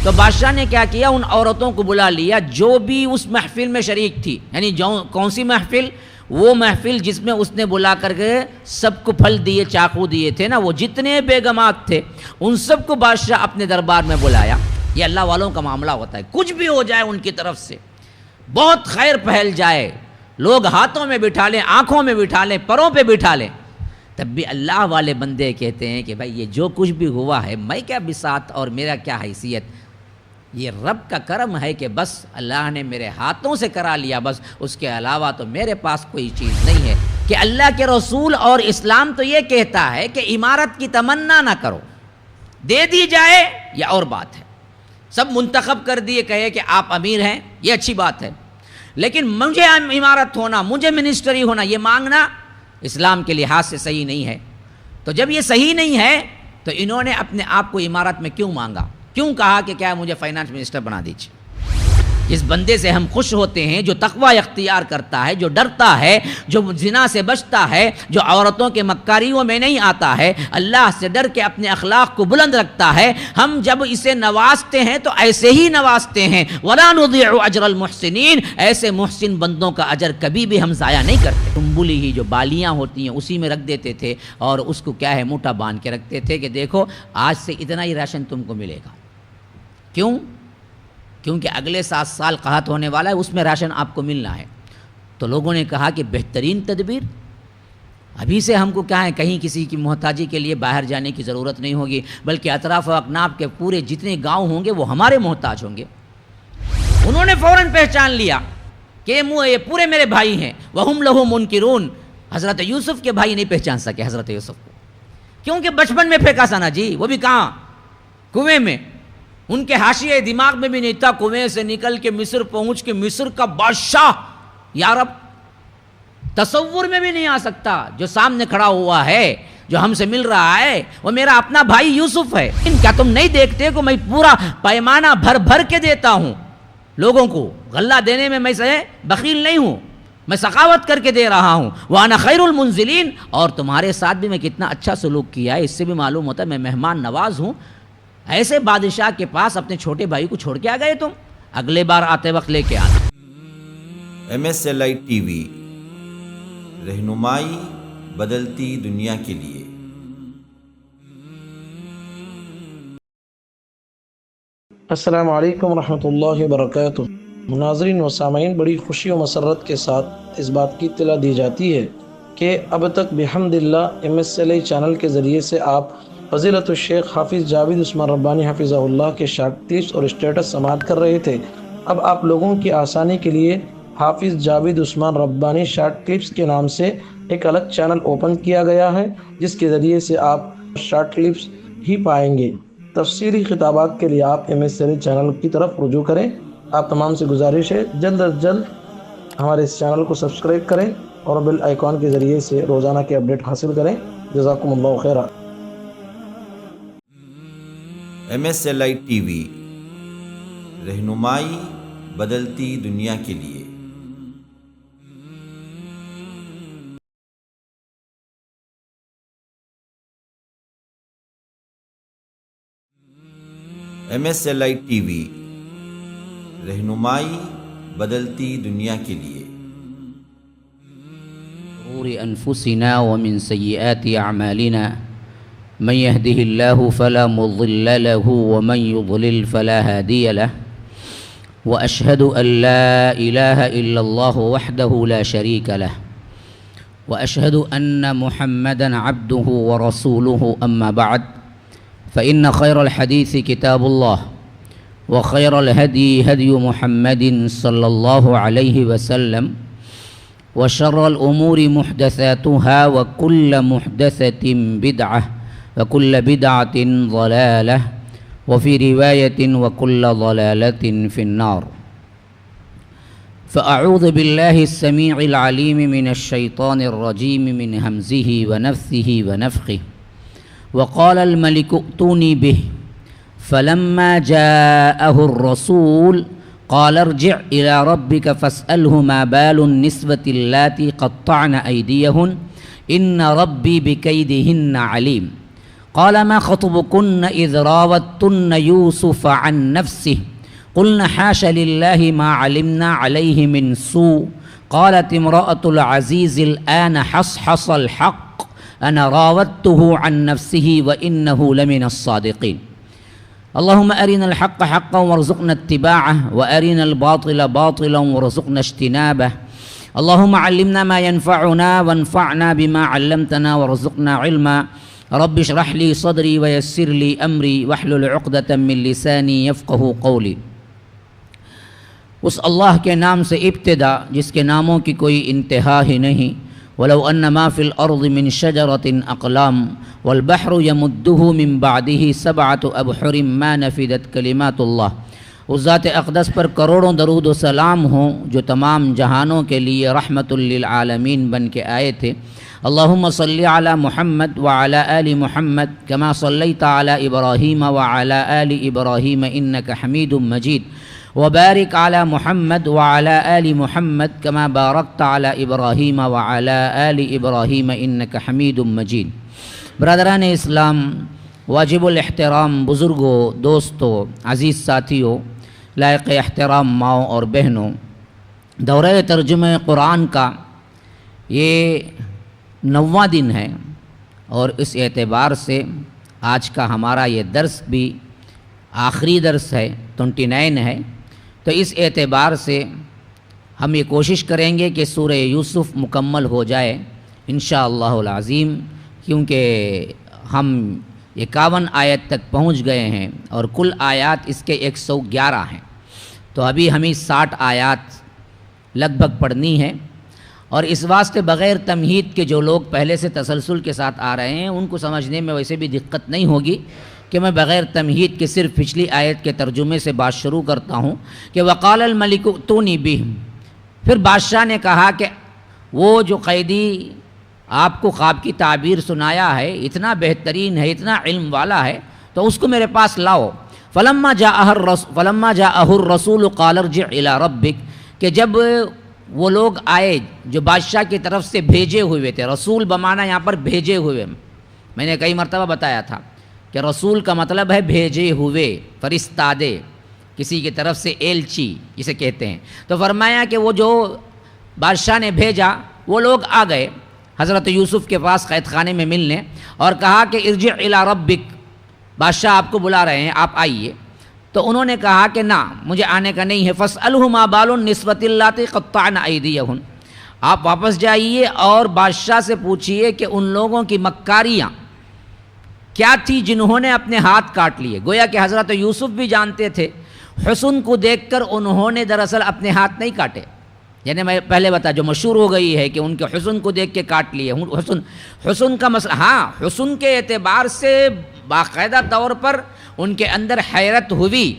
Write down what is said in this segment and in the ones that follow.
تو بادشاہ نے کیا کیا، ان عورتوں کو بلا لیا جو بھی اس محفل میں شریک تھی، یعنی کون سی محفل؟ وہ محفل جس میں اس نے بلا کر کے سب کو پھل دیے، چاقو دیے تھے نا، وہ جتنے بیگمات تھے ان سب کو بادشاہ اپنے دربار میں بلایا۔ یہ اللہ والوں کا معاملہ ہوتا ہے، کچھ بھی ہو جائے ان کی طرف سے، بہت خیر پھیل جائے، لوگ ہاتھوں میں بٹھا لیں، آنکھوں میں بٹھا لیں، پروں پہ بٹھا لیں، تب بھی اللہ والے بندے کہتے ہیں کہ بھائی یہ جو کچھ بھی ہوا ہے، میں کیا بساط اور میرا کیا حیثیت، یہ رب کا کرم ہے کہ بس اللہ نے میرے ہاتھوں سے کرا لیا، بس اس کے علاوہ تو میرے پاس کوئی چیز نہیں ہے۔ کہ اللہ کے رسول اور اسلام تو یہ کہتا ہے کہ عمارت کی تمنا نہ کرو، دے دی جائے یا اور بات ہے، سب منتخب کر دیے، کہے کہ آپ امیر ہیں، یہ اچھی بات ہے، لیکن مجھے عمارت ہونا، مجھے منسٹری ہونا، یہ مانگنا اسلام کے لحاظ سے صحیح نہیں ہے۔ تو جب یہ صحیح نہیں ہے تو انہوں نے اپنے آپ کو عمارت میں کیوں مانگا، کیوں کہا کہ کیا مجھے فائنانس منسٹر بنا دیجیے؟ جس بندے سے ہم خوش ہوتے ہیں، جو تقوی اختیار کرتا ہے، جو ڈرتا ہے، جو زنا سے بچتا ہے، جو عورتوں کے مکاریوں میں نہیں آتا ہے، اللہ سے ڈر کے اپنے اخلاق کو بلند رکھتا ہے، ہم جب اسے نوازتے ہیں تو ایسے ہی نوازتے ہیں۔ وَلَا نُضِيعُ أَجْرَ الْمُحْسِنِينَ، ایسے محسن بندوں کا اجر کبھی بھی ہم ضائع نہیں کرتے۔ تنبولی ہی جو بالیاں ہوتی ہیں اسی میں رکھ دیتے تھے اور اس کو کیا ہے موٹا باندھ کے رکھتے تھے کہ دیکھو آج سے اتنا ہی راشن تم کو ملے گا۔ کیوں؟ کیونکہ اگلے 7 سال قحط ہونے والا ہے، اس میں راشن آپ کو ملنا ہے۔ تو لوگوں نے کہا کہ بہترین تدبیر، ابھی سے ہم کو کیا ہے کہیں کسی کی محتاجی کے لیے باہر جانے کی ضرورت نہیں ہوگی، بلکہ اطراف و اکناف کے پورے جتنے گاؤں ہوں گے وہ ہمارے محتاج ہوں گے۔ انہوں نے فوراً پہچان لیا کہ یہ پورے میرے بھائی ہیں۔ وَهُمْ لَهُ مُنْكِرُونَ، حضرت یوسف کے بھائی نہیں پہچان سکے حضرت یوسف کو، کیونکہ بچپن میں پھینکا سا نا جی، وہ بھی کہاں، کنویں میں، ان کے حاشیے دماغ میں بھی نہیں تھا کنویں سے نکل کے مصر پہنچ کے مصر کا بادشاہ، یا رب تصور میں بھی نہیں آ سکتا۔ جو سامنے کھڑا ہوا ہے، جو ہم سے مل رہا ہے، وہ میرا اپنا بھائی یوسف ہے۔ کیا تم نہیں دیکھتے کہ میں پورا پیمانہ بھر بھر کے دیتا ہوں لوگوں کو، غلہ دینے میں سے بخیل نہیں ہوں، میں سخاوت کر کے دے رہا ہوں۔ وَأَنَا خَيْرُ الْمُنزِلِينَ، اور تمہارے ساتھ بھی میں کتنا اچھا سلوک کیا ہے، اس سے بھی معلوم ہوتا ہے میں مہمان نواز ہوں۔ ایسے بادشاہ کے پاس اپنے چھوٹے بھائی کو چھوڑ کے آ گئے تم، اگلے بار آتے وقت لے کے آنا۔ MSLI TV، رہنمائی بدلتی دنیا کے لیے۔ السلام علیکم ورحمۃ اللہ وبرکاتہ۔ ناظرین و سامعین، بڑی خوشی و مسرت کے ساتھ اس بات کی اطلاع دی جاتی ہے کہ اب تک بحمد اللہ MSLI چینل کے ذریعے سے آپ فضیلت الشیخ حافظ جاوید عثمان ربانی حفظہ اللہ کے شارٹ کلپس اور اسٹیٹس سماعت کر رہے تھے۔ اب آپ لوگوں کی آسانی کے لیے حافظ جاوید عثمان ربانی شارٹ کلپس کے نام سے ایک الگ چینل اوپن کیا گیا ہے، جس کے ذریعے سے آپ شارٹ کلپس ہی پائیں گے۔ تفسیری خطابات کے لیے آپ MSLI چینل کی طرف رجوع کریں۔ آپ تمام سے گزارش ہے جلد از جلد ہمارے اس چینل کو سبسکرائب کریں اور بیل آئیکن کے ذریعے سے روزانہ کے اپڈیٹ حاصل کریں۔ جزاکم اللہ خیرہ۔ MSLI TV، رہنمائی بدلتی دنیا کے لیے۔ MSLI TV، رہنمائی بدلتی دنیا کے لیے۔ شرور انفسنا ومن سیئات اعمالنا، من يهده الله فلا مضل له ومن يضلل فلا هادي له، وأشهد أن لا إله إلا الله وحده لا شريك له، وأشهد أن محمدا عبده ورسوله، أما بعد، فإن خير الحديث كتاب الله، وخير الهدي هدي محمد صلى الله عليه وسلم، وشر الأمور محدثاتها، وكل محدثة بدعة، وكل بدعة ضلالة، وفي رواية وكل ضلالة في النار۔ فأعوذ بالله السميع العليم من الشيطان الرجيم من همزه ونفثه ونفخه۔ وقال الملك ائتوني به، فلما جاءه الرسول قال ارجع إلى ربك فاسأله ما بال النسوة اللاتي قطعن أيديهن إن ربي بكيدهن عليم۔ قال ما خطبكن إذ راوتن يوسف عن نفسه قلنا حاش لله ما علمنا عليه من سوء قالت امرأة العزيز الآن حصحص الحق أنا راودته عن نفسه وإنه لمن الصادقين اللهم أرنا الحق حقا وارزقنا اتباعه وأرنا الباطل باطلا وارزقنا اجتنابه اللهم علمنا ما ينفعنا وانفعنا بما علمتنا وارزقنا علما رب اشرح لي صدري ويسر لي أمري واحلل عقدة من لساني يفقه قولي. اس اللہ کے نام سے ابتدا جس کے ناموں کی کوئی انتہا ہی نہیں. ولو ان ما فی الارض من شجرۃ اقلام والبحر یمدہ من بعدہ سبعۃ ابحر ما نفدت کلمات اللہ. اس ذات اقدس پر کروڑوں درود و سلام ہوں جو تمام جہانوں کے لیے رحمت للعالمین بن کے آئے تھے. اللہم صلی علی محمد وعلی آل محمد کما صلیت علی ابراہیم وعلی آل ابراہیم انک حمید مجید وبارک علی محمد وعلی آل محمد کما بارکت علی ابراہیم وعلی آل ابراہیم انک حمید مجید. برادران اسلام، واجب الاحترام بزرگوں، دوستوں، عزیز ساتھیوں، لائق احترام ماؤں اور بہنوں، دورہ ترجمہ قرآن کا یہ 9واں دن ہے اور اس اعتبار سے آج کا ہمارا یہ درس بھی آخری درس ہے، 29 ہے. تو اس اعتبار سے ہم یہ کوشش کریں گے کہ سورہ یوسف مکمل ہو جائے انشاءاللہ العظیم، کیونکہ ہم 51 آیت تک پہنچ گئے ہیں اور کل آیات اس کے 111 ہیں. تو ابھی ہمیں 60 آیات لگ بھگ پڑھنی ہے، اور اس واسطے بغیر تمہید کے جو لوگ پہلے سے تسلسل کے ساتھ آ رہے ہیں ان کو سمجھنے میں ویسے بھی دقت نہیں ہوگی کہ میں بغیر تمہید کے صرف پچھلی آیت کے ترجمے سے بات شروع کرتا ہوں کہ وقال الملک ائتونی بہ. پھر بادشاہ نے کہا کہ وہ جو قیدی آپ کو خواب کی تعبیر سنایا ہے اتنا بہترین ہے، اتنا علم والا ہے، تو اس کو میرے پاس لاؤ. فلما جاءہ الرسول قال ارجع الی ربک، کہ جب وہ لوگ آئے جو بادشاہ کی طرف سے بھیجے ہوئے تھے. رسول بمعنی یہاں پر بھیجے ہوئے، میں نے کئی مرتبہ بتایا تھا کہ رسول کا مطلب ہے بھیجے ہوئے، فرستادے، کسی کی طرف سے ایلچی جسے کہتے ہیں. تو فرمایا کہ وہ جو بادشاہ نے بھیجا وہ لوگ آ گئے حضرت یوسف کے پاس قید خانے میں ملنے، اور کہا کہ ارجع الی ربک، بادشاہ آپ کو بلا رہے ہیں، آپ آئیے. تو انہوں نے کہا کہ نہ، مجھے آنے کا نہیں ہے. فاسألہ ما بال النسوۃ اللاتی قطعن ایدیہن، آپ واپس جائیے اور بادشاہ سے پوچھئے کہ ان لوگوں کی مکاریاں کیا تھی جنہوں نے اپنے ہاتھ کاٹ لیے. گویا کہ حضرت یوسف بھی جانتے تھے، حسن کو دیکھ کر انہوں نے دراصل اپنے ہاتھ نہیں کاٹے. یعنی میں پہلے بتا جو مشہور ہو گئی ہے کہ ان کے حسن کو دیکھ کے کاٹ لیے. حسن کا مسئلہ، ہاں حسن کے اعتبار سے باقاعدہ طور پر ان کے اندر حیرت ہوئی،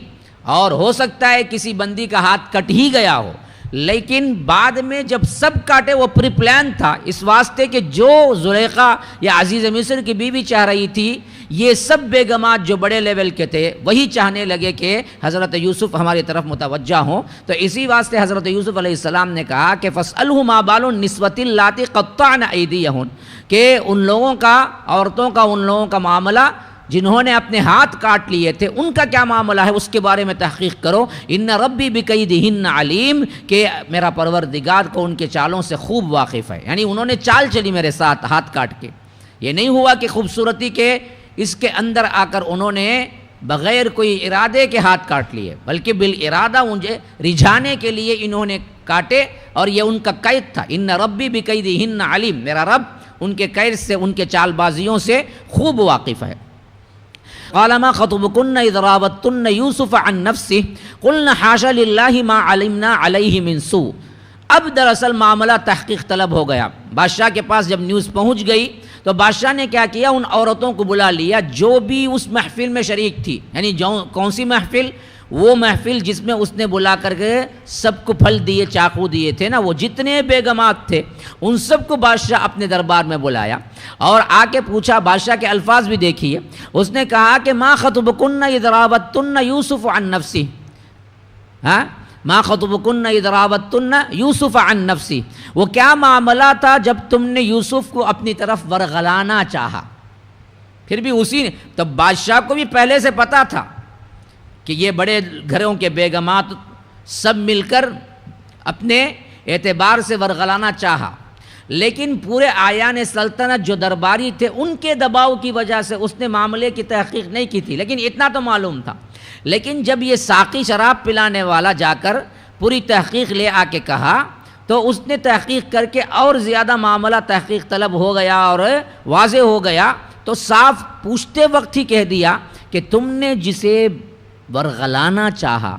اور ہو سکتا ہے کسی بندی کا ہاتھ کٹ ہی گیا ہو، لیکن بعد میں جب سب کاٹے وہ پری پلان تھا، اس واسطے کہ جو زلیخا یا عزیز مصر کی بیوی چاہ رہی تھی، یہ سب بیگمات جو بڑے لیول کے تھے وہی چاہنے لگے کہ حضرت یوسف ہماری طرف متوجہ ہوں. تو اسی واسطے حضرت یوسف علیہ السلام نے کہا کہ فاسألہ ما بال النسوۃ اللاتی قطعن ایدیہن، کہ ان لوگوں کا، عورتوں کا، ان لوگوں کا معاملہ جنہوں نے اپنے ہاتھ کاٹ لیے تھے ان کا کیا معاملہ ہے، اس کے بارے میں تحقیق کرو. ان ربی بکیدہن علیم، کہ میرا پروردگار کو ان کے چالوں سے خوب واقف ہے. یعنی انہوں نے چال چلی میرے ساتھ ہاتھ کاٹ کے. یہ نہیں ہوا کہ خوبصورتی کے اس کے اندر آ کر انہوں نے بغیر کوئی ارادے کے ہاتھ کاٹ لیے، بلکہ بالارادہ مجھے رجھانے کے لیے انہوں نے کاٹے، اور یہ ان کا قید تھا. ان ربی بکیدہن علیم، میرا رب ان کے قید سے، ان کے چال بازیوں سے خوب واقف ہے. قال ما خطبكن اذ راوتن يوسف عن نفسه قلنا حاشا لله ما علمنا عليه من سوء. اب دراصل معاملہ تحقیق طلب ہو گیا. بادشاہ کے پاس جب نیوز پہنچ گئی تو بادشاہ نے کیا کیا، ان عورتوں کو بلا لیا جو بھی اس محفل میں شریک تھی. یعنی کون سی محفل؟ وہ محفل جس میں اس نے بلا کر کے سب کو پھل دیے، چاقو دیے تھے نا، وہ جتنے بیگمات تھے ان سب کو بادشاہ اپنے دربار میں بلایا اور آ کے پوچھا. بادشاہ کے الفاظ بھی دیکھیے، اس نے کہا کہ ما خطبکن اذ راوتن یوسف عن نفسہ، ما خطبکن اذ راوتن یوسف عن نفسہ، وہ کیا معاملہ تھا جب تم نے یوسف کو اپنی طرف ورغلانا چاہا. پھر بھی اسی نے تو بادشاہ کو بھی پہلے سے پتا تھا کہ یہ بڑے گھروں کے بیگمات سب مل کر اپنے اعتبار سے ورغلانا چاہا، لیکن پورے آیان سلطنت جو درباری تھے ان کے دباؤ کی وجہ سے اس نے معاملے کی تحقیق نہیں کی تھی، لیکن اتنا تو معلوم تھا۔ لیکن جب یہ ساقی شراب پلانے والا جا کر پوری تحقیق لے آ کے کہا تو اس نے تحقیق کر کے اور زیادہ معاملہ تحقیق طلب ہو گیا اور واضح ہو گیا، تو صاف پوچھتے وقت ہی کہہ دیا کہ تم نے جسے ورغلانا چاہا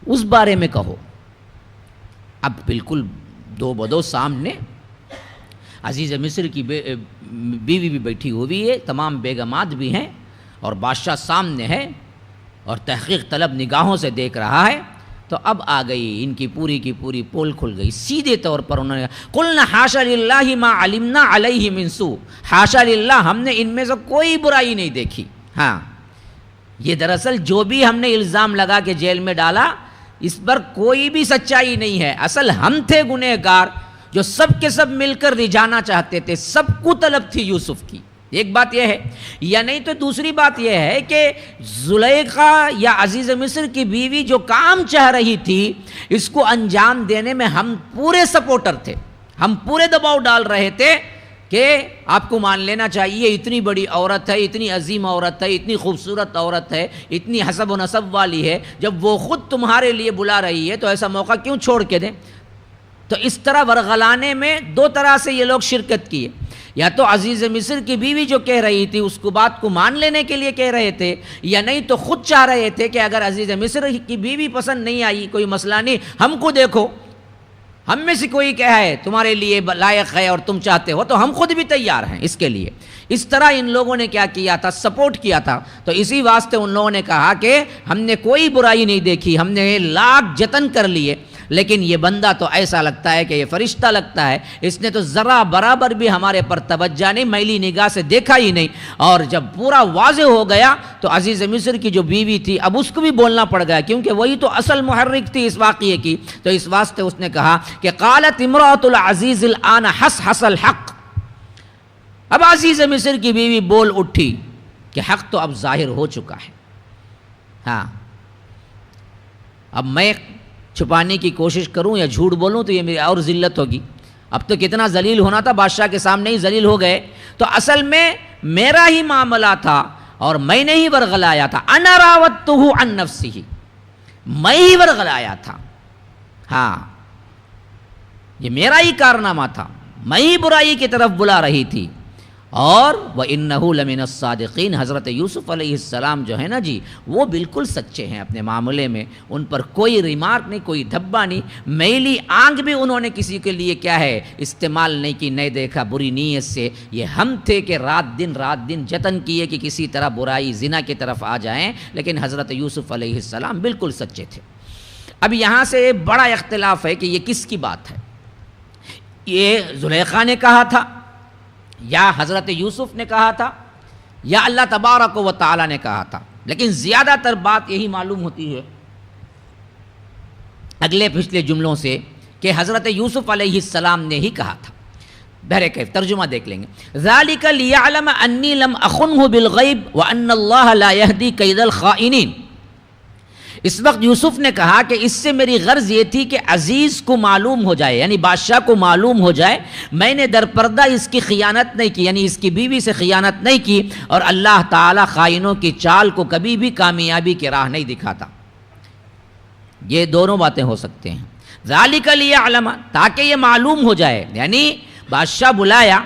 اس بارے میں کہو۔ اب بالکل دو بدو سامنے عزیز مصر کی بیوی بھی بیٹھی ہوئی ہے، تمام بیگمات بھی ہیں اور بادشاہ سامنے ہے اور تحقیق طلب نگاہوں سے دیکھ رہا ہے۔ تو اب آ گئی ان کی پوری پول کھل گئی۔ سیدھے طور پر انہوں نے قلنا حاشا للہ ما علمنا علیہ من سوء، حاشا للہ ہم نے ان میں سے کوئی برائی نہیں دیکھی۔ ہاں یہ دراصل جو بھی ہم نے الزام لگا کے جیل میں ڈالا اس پر کوئی بھی سچائی نہیں ہے، اصل ہم تھے گنہگار جو سب کے سب مل کر رجانا چاہتے تھے، سب کو طلب تھی یوسف کی۔ ایک بات یہ ہے، یا نہیں تو دوسری بات یہ ہے کہ زلیخا یا عزیز مصر کی بیوی جو کام چاہ رہی تھی اس کو انجام دینے میں ہم پورے سپورٹر تھے، ہم پورے دباؤ ڈال رہے تھے کہ آپ کو مان لینا چاہیے اتنی بڑی عورت ہے، اتنی عظیم عورت ہے، اتنی خوبصورت عورت ہے، اتنی حسب و نسب والی ہے، جب وہ خود تمہارے لیے بلا رہی ہے تو ایسا موقع کیوں چھوڑ کے دیں؟ تو اس طرح ورغلانے میں دو طرح سے یہ لوگ شرکت کیے، یا تو عزیز مصر کی بیوی جو کہہ رہی تھی اس کو بات کو مان لینے کے لیے کہہ رہے تھے، یا نہیں تو خود چاہ رہے تھے کہ اگر عزیز مصر کی بیوی پسند نہیں آئی کوئی مسئلہ نہیں، ہم کو دیکھو، ہم میں سے کوئی کہا ہے تمہارے لیے لائق ہے اور تم چاہتے ہو تو ہم خود بھی تیار ہیں اس کے لیے۔ اس طرح ان لوگوں نے کیا کیا تھا، سپورٹ کیا تھا۔ تو اسی واسطے ان لوگوں نے کہا کہ ہم نے کوئی برائی نہیں دیکھی، ہم نے لاکھ جتن کر لیے، لیکن یہ بندہ تو ایسا لگتا ہے کہ یہ فرشتہ لگتا ہے، اس نے تو ذرا برابر بھی ہمارے پر توجہ نہیں، میلی نگاہ سے دیکھا ہی نہیں۔ اور جب پورا واضح ہو گیا تو عزیز مصر کی جو بیوی تھی اب اس کو بھی بولنا پڑ گیا، کیونکہ وہی تو اصل محرک تھی اس واقعے کی۔ تو اس واسطے اس نے کہا کہ قالت امرأۃ العزیز الآن حس الحق، اب عزیز مصر کی بیوی بول اٹھی کہ حق تو اب ظاہر ہو چکا ہے۔ ہاں اب میں چھپانے کی کوشش کروں یا جھوٹ بولوں تو یہ میری اور ذلت ہوگی۔ اب تو کتنا ذلیل ہونا تھا، بادشاہ کے سامنے ہی ذلیل ہو گئے۔ تو اصل میں میرا ہی معاملہ تھا اور میں نے ہی ورغلایا تھا، انا راودتہ عن نفسہ، میں ہی ورغلایا تھا۔ ہاں یہ میرا ہی کارنامہ تھا، میں ہی برائی کی طرف بلا رہی تھی۔ اور وَإِنَّهُ لَمِنَ الصَّادِقِينَ، حضرت یوسف علیہ السلام جو ہے نا جی وہ بالکل سچے ہیں اپنے معاملے میں، ان پر کوئی ریمارک نہیں، کوئی دھبا نہیں، میلی آنکھ بھی انہوں نے کسی کے لیے کیا ہے استعمال نہیں کی، نہیں دیکھا بری نیت سے۔ یہ ہم تھے کہ رات دن جتن کیے کہ کسی طرح برائی زنا کی طرف آ جائیں، لیکن حضرت یوسف علیہ السلام بالکل سچے تھے۔ اب یہاں سے بڑا اختلاف ہے کہ یہ کس کی بات ہے، یہ زلیخا نے کہا تھا یا حضرت یوسف نے کہا تھا یا اللہ تبارک و تعالی نے کہا تھا، لیکن زیادہ تر بات یہی معلوم ہوتی ہے اگلے پچھلے جملوں سے کہ حضرت یوسف علیہ السلام نے ہی کہا تھا۔ بہرکیف ترجمہ دیکھ لیں گے۔ ذالک لیعلم انی لم اخنہ بالغیب وان اللہ لا یہدی کید الخائنین۔ اس وقت یوسف نے کہا کہ اس سے میری غرض یہ تھی کہ عزیز کو معلوم ہو جائے، یعنی بادشاہ کو معلوم ہو جائے میں نے در پردہ اس کی خیانت نہیں کی، یعنی اس کی بیوی سے خیانت نہیں کی، اور اللہ تعالیٰ خائنوں کی چال کو کبھی بھی کامیابی کی راہ نہیں دکھاتا۔ یہ دونوں باتیں ہو سکتے ہیں۔ ذالک لیعلم، تاکہ یہ معلوم ہو جائے، یعنی بادشاہ بلایا،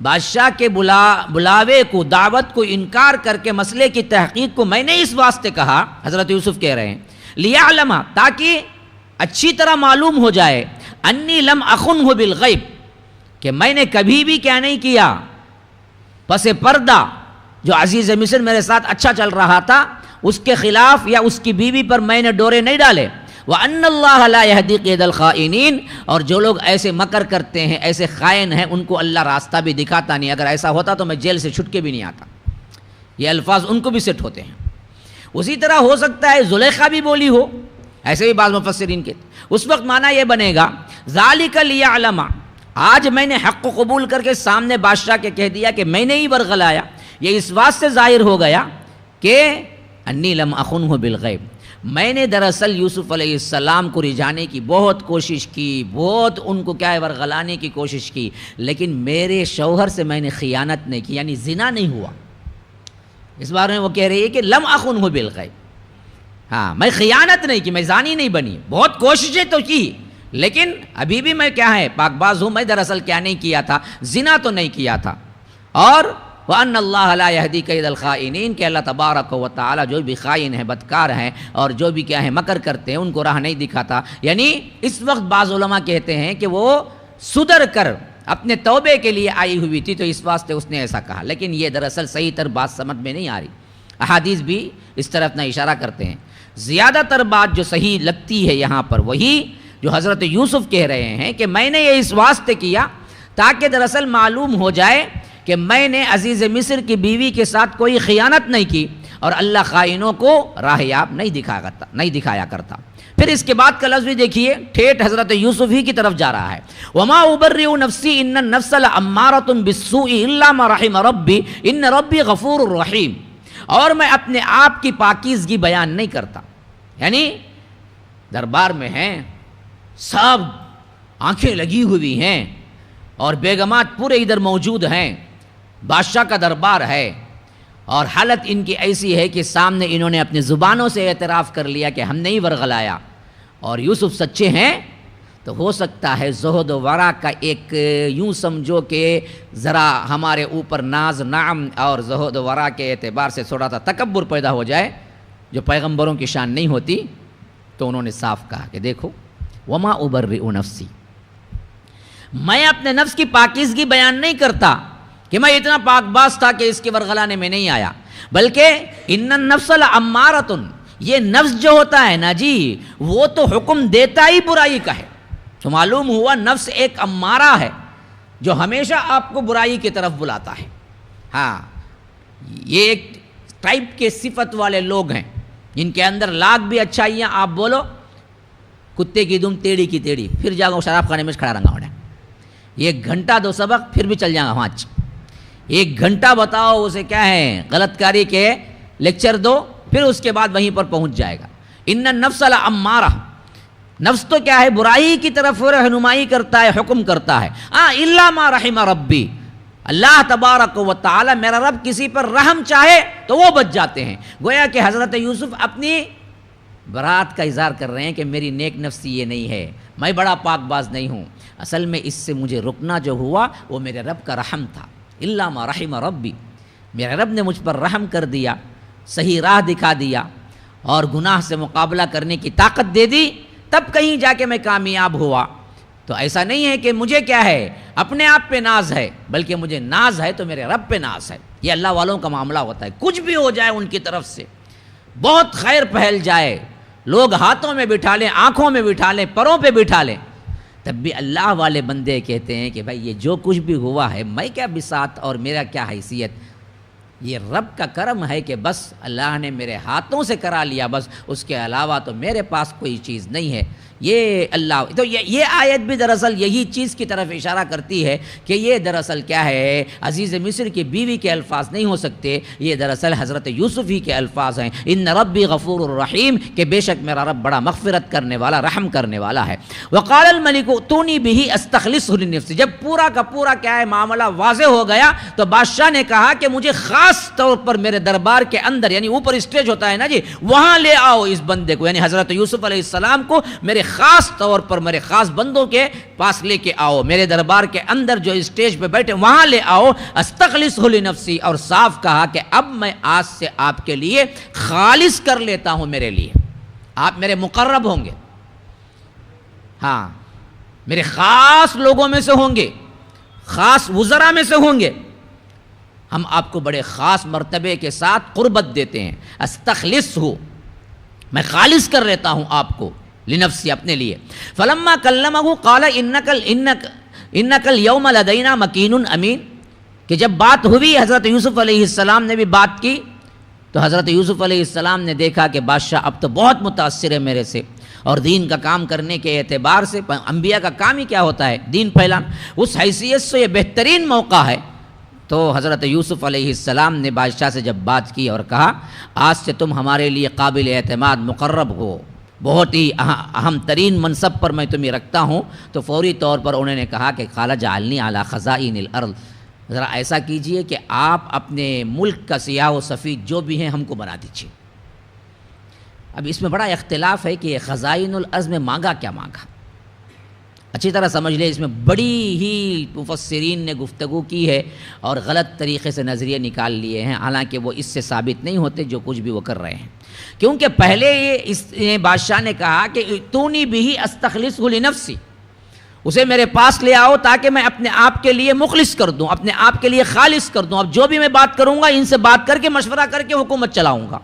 بادشاہ کے بلاوے کو، دعوت کو انکار کر کے مسئلے کی تحقیق کو میں نے اس واسطے کہا، حضرت یوسف کہہ رہے ہیں لیعلم، تاکہ اچھی طرح معلوم ہو جائے، انی لم اخنہ بالغیب، کہ میں نے کبھی بھی کیا نہیں کیا پس پردہ، جو عزیز مصر میرے ساتھ اچھا چل رہا تھا اس کے خلاف یا اس کی بیوی پر میں نے ڈورے نہیں ڈالے۔ وَأَنَّ اللَّهَ لَا يَهْدِي قَيْدَ الْخَائِنِينَ، اور جو لوگ ایسے مکر کرتے ہیں، ایسے خائن ہیں، ان کو اللہ راستہ بھی دکھاتا نہیں۔ اگر ایسا ہوتا تو میں جیل سے چھٹ کے بھی نہیں آتا۔ یہ الفاظ ان کو بھی سیٹ ہوتے ہیں۔ اسی طرح ہو سکتا ہے زلیخا بھی بولی ہو، ایسے بھی بعض مفسرین کے اس وقت معنی یہ بنے گا ذَلِكَ لِيَعْلَمَ، آج میں نے حق کو قبول کر کے سامنے بادشاہ کے کہہ دیا کہ میں نے ہی ورغلایا، یہ اس بات سے ظاہر ہو گیا کہ انی لم اخنہ بالغیب، میں نے دراصل یوسف علیہ السلام کو رجھانے کی بہت کوشش کی، بہت ان کو کیا ہے ورغلانے کی کوشش کی، لیکن میرے شوہر سے میں نے خیانت نہیں کی، یعنی زنا نہیں ہوا۔ اس بارے میں وہ کہہ رہی ہے کہ لم اخنہ بالغیب، ہاں میں خیانت نہیں کی، میں زانی نہیں بنی، بہت کوششیں تو کی، لیکن ابھی بھی میں کیا ہے پاک باز ہوں، میں دراصل کیا نہیں کیا تھا، زنا تو نہیں کیا تھا۔ اور وَأَنَّ اللَّهَ لَا يَهْدِي كَيْدَ الْخَائِنِينَ کہ اللہ تبارک و تعالیٰ جو بھی خائن ہیں، بدکار ہیں، اور جو بھی کیا ہے مکر کرتے ہیں، ان کو راہ نہیں دکھاتا۔ یعنی اس وقت بعض علماء کہتے ہیں کہ وہ سدھر کر اپنے توبے کے لیے آئی ہوئی تھی، تو اس واسطے اس نے ایسا کہا، لیکن یہ دراصل صحیح تر بات سمجھ میں نہیں آ رہی۔ احادیث بھی اس طرف نہ اشارہ کرتے ہیں۔ زیادہ تر بات جو صحیح لگتی ہے یہاں پر وہی جو حضرت یوسف کہہ رہے ہیں کہ میں نے یہ اس واسطے کیا تاکہ دراصل معلوم ہو جائے کہ میں نے عزیز مصر کی بیوی کے ساتھ کوئی خیانت نہیں کی، اور اللہ خائنوں کو راہ یاب نہیں دکھایا کرتا۔ پھر اس کے بعد کا لفظ بھی دیکھیے، ٹھیٹ حضرت یوسف ہی کی طرف جا رہا ہے۔ وَمَا أُبَرِّئُ نَفْسِي إِنَّ النَّفْسَ لَأَمَّارَةٌ بِالسُّوءِ إِلَّا مَا رَحِمَ رَبِّي إِنَّ رَبِّي غَفُورٌ رَحِيمٌ، اور میں اپنے آپ کی پاکیزگی بیان نہیں کرتا، یعنی دربار میں ہیں، سب آنکھیں لگی ہوئی ہیں، اور بیگمات پورے ادھر موجود ہیں، بادشاہ کا دربار ہے، اور حالت ان کی ایسی ہے کہ سامنے انہوں نے اپنی زبانوں سے اعتراف کر لیا کہ ہم نہیں ورغلایا، اور یوسف سچے ہیں، تو ہو سکتا ہے زہد و ورع کا ایک یوں سمجھو کہ ذرا ہمارے اوپر ناز نعم اور زہد و ورع کے اعتبار سے تھوڑا سا تکبر پیدا ہو جائے جو پیغمبروں کی شان نہیں ہوتی، تو انہوں نے صاف کہا کہ دیکھو وما ابرئ نفسی، میں اپنے نفس کی پاکیزگی بیان نہیں کرتا کہ میں اتنا پاک باز تھا کہ اس کے ورغلانے میں نہیں آیا، بلکہ ان النفس لامارۃ، یہ نفس جو ہوتا ہے نا جی، وہ تو حکم دیتا ہی برائی کا ہے۔ تو معلوم ہوا نفس ایک امارہ ہے جو ہمیشہ آپ کو برائی کی طرف بلاتا ہے۔ ہاں، یہ ایک ٹائپ کے صفت والے لوگ ہیں جن کے اندر لاکھ بھی اچھائیاں آپ بولو، کتے کی دم ٹیڑھی کی ٹیڑھی، پھر جاؤ شراب خانے میں کھڑا رہا انہیں، ایک گھنٹہ دو سبق پھر بھی چل جائیں گا وہاں، ایک گھنٹہ بتاؤ اسے کیا ہے غلط کاری کے لیکچر دو، پھر اس کے بعد وہیں پر پہنچ جائے گا۔ ان النفس لامارہ، نفس تو کیا ہے برائی کی طرف رہنمائی کرتا ہے، حکم کرتا ہے۔ الا ما رحم ربی، اللہ تبارک و تعالی میرا رب کسی پر رحم چاہے تو وہ بچ جاتے ہیں۔ گویا کہ حضرت یوسف اپنی برات کا اظہار کر رہے ہیں کہ میری نیک نفسی یہ نہیں ہے، میں بڑا پاک باز نہیں ہوں، اصل میں اس سے مجھے رکنا جو ہوا وہ میرے رب کا رحم تھا۔ الا ما رحم ربی، میرے رب نے مجھ پر رحم کر دیا، صحیح راہ دکھا دیا، اور گناہ سے مقابلہ کرنے کی طاقت دے دی، تب کہیں جا کے میں کامیاب ہوا۔ تو ایسا نہیں ہے کہ مجھے کیا ہے اپنے آپ پہ ناز ہے، بلکہ مجھے ناز ہے تو میرے رب پہ ناز ہے۔ یہ اللہ والوں کا معاملہ ہوتا ہے، کچھ بھی ہو جائے ان کی طرف سے، بہت خیر پھیل جائے، لوگ ہاتھوں میں بٹھا لیں، آنکھوں میں بٹھا لیں، پروں پہ بٹھا لیں، تب بھی اللہ والے بندے کہتے ہیں کہ بھائی یہ جو کچھ بھی ہوا ہے میں کیا بساط اور میرا کیا حیثیت، یہ رب کا کرم ہے کہ بس اللہ نے میرے ہاتھوں سے کرا لیا، بس اس کے علاوہ تو میرے پاس کوئی چیز نہیں ہے۔ یہ اللہ تو یہ آیت بھی دراصل یہی چیز کی طرف اشارہ کرتی ہے کہ یہ دراصل کیا ہے عزیز مصر کی بیوی کے الفاظ نہیں ہو سکتے، یہ دراصل حضرت یوسف ہی کے الفاظ ہیں، ان ربی غفور الرحیم، کہ بے شک میرا رب بڑا مغفرت کرنے والا، رحم کرنے والا ہے۔ وقال الملک ائتونی بہ استخلصہ لنفسی، جب پورا کا پورا کیا ہے معاملہ واضح ہو گیا تو بادشاہ نے کہا کہ مجھے خاص طور پر میرے دربار کے اندر، یعنی اوپر اسٹیج ہوتا ہے نا جی، وہاں لے آؤ اس بندے کو، یعنی حضرت یوسف علیہ السلام کو میرے خاص طور پر میرے خاص بندوں کے پاس لے کے آؤ، میرے دربار کے اندر جو اسٹیج پہ بیٹھے وہاں لے آؤ، استخلصہ لنفسی، اور صاف کہا کہ اب میں آج سے آپ کے لیے خالص کر لیتا ہوں، میرے لیے آپ میرے مقرب ہوں گے، ہاں میرے خاص لوگوں میں سے ہوں گے، خاص وزراء میں سے ہوں گے، ہم آپ کو بڑے خاص مرتبے کے ساتھ قربت دیتے ہیں۔ استخلصہ، میں خالص کر لیتا ہوں آپ کو لنفسی، اپنے لیے۔ فلما کلمہ قال انک اليوم لدینا مکین امین، کہ جب بات ہوئی حضرت یوسف علیہ السلام نے بھی بات کی، تو حضرت یوسف علیہ السلام نے دیکھا کہ بادشاہ اب تو بہت متاثر ہے میرے سے، اور دین کا کام کرنے کے اعتبار سے انبیاء کا کام ہی کیا ہوتا ہے؟ دین پھیلانا. اس حیثیت سے یہ بہترین موقع ہے. تو حضرت یوسف علیہ السلام نے بادشاہ سے جب بات کی اور کہا آج سے تم ہمارے لیے قابل اعتماد مقرب ہو، بہت ہی اہم ترین منصب پر میں تمہیں رکھتا ہوں، تو فوری طور پر انہوں نے کہا کہ قال جعلنی علی خزائن الارض، ذرا ایسا کیجئے کہ آپ اپنے ملک کا سیاہ و سفید جو بھی ہیں ہم کو بنا دیجیے. اب اس میں بڑا اختلاف ہے کہ یہ خزائن الارض میں مانگا کیا مانگا. اچھی طرح سمجھ لیں، اس میں بڑی ہی مفسرین نے گفتگو کی ہے اور غلط طریقے سے نظریے نکال لیے ہیں، حالانکہ وہ اس سے ثابت نہیں ہوتے جو کچھ بھی وہ کر رہے ہیں. کیونکہ پہلے اس بادشاہ نے کہا کہ اتونی بھی استخلصہ لنفسی، اسے میرے پاس لے آؤ تاکہ میں اپنے آپ کے لیے مخلص کر دوں، اپنے آپ کے لیے خالص کر دوں. اب جو بھی میں بات کروں گا ان سے بات کر کے مشورہ کر کے حکومت چلاؤں گا.